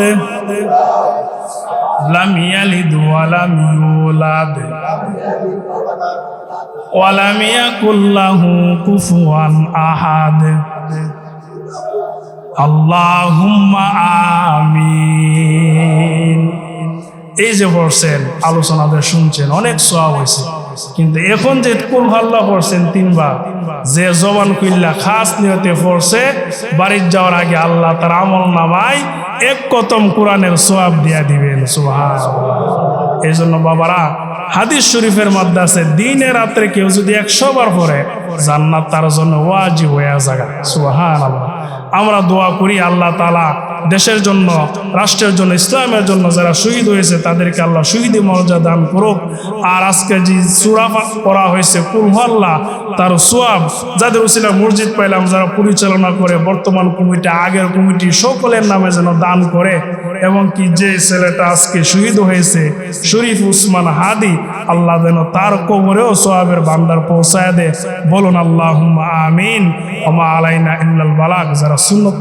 লাম ইয়ালিদ ওয়া লাম ইউলাদ ওয়া লাম ইয়াকুল লাহু কুফুয়ান আহাদ। আল্লাহুম্মা আমিন। এই যে পড়ছেন, আলোচনাদের শুনছেন, অনেক সওয়াব হয়েছে। কিন্তু এখন যে কুল হুয়াল্লাহ পড়ছেন 3 বার, যে জবান কইল্লা খাস নিয়তে পড়ছে, বাড়ি যাওয়ার আগে আল্লাহ তার আমল নামায় 1 খতম কোরআনের সওয়াব দিয়া দিবেন। সুবহানাল্লাহ। এই জন্য বাবারা, হাদিস শরীফের মধ্যে আছে, দিনে রাত্রে কেউ যদি 100 বার পড়ে, জান্নাত তার জন্য ওয়াজিব হয়ে যায়। সুবহানাল্লাহ। আমরা দোয়া করি আল্লাহ তাআলা দেশের জন্য, রাষ্ট্রের জন্য, ইসলামের জন্য যারা শহীদ হয়েছে তাদেরকে আল্লাহ শহীদি মর্যাদা দান করুক। আর আজকে যে সূরা পড়া হয়েছে কুল হুয়াল্লাহ, তার সওয়াব যাদের উসিলা মসজিদ পাইলাম, যারা পরিচালনা করে, বর্তমান কমিটি, আগের কমিটি, সকলের নামে যেন দান করে। এবং কি যে ছেলেটা আজকে শহীদ হয়েছে শরীফ উসমান হাদি, আল্লাহ যেন তার কবরেও সওয়াবের ভান্ডার পৌঁছায় দেয়। বলুন আল্লাহুম্মা আমিন। ওয়া মা আলাইনা ইল্লাল বালাগ। যারা সুন্নাত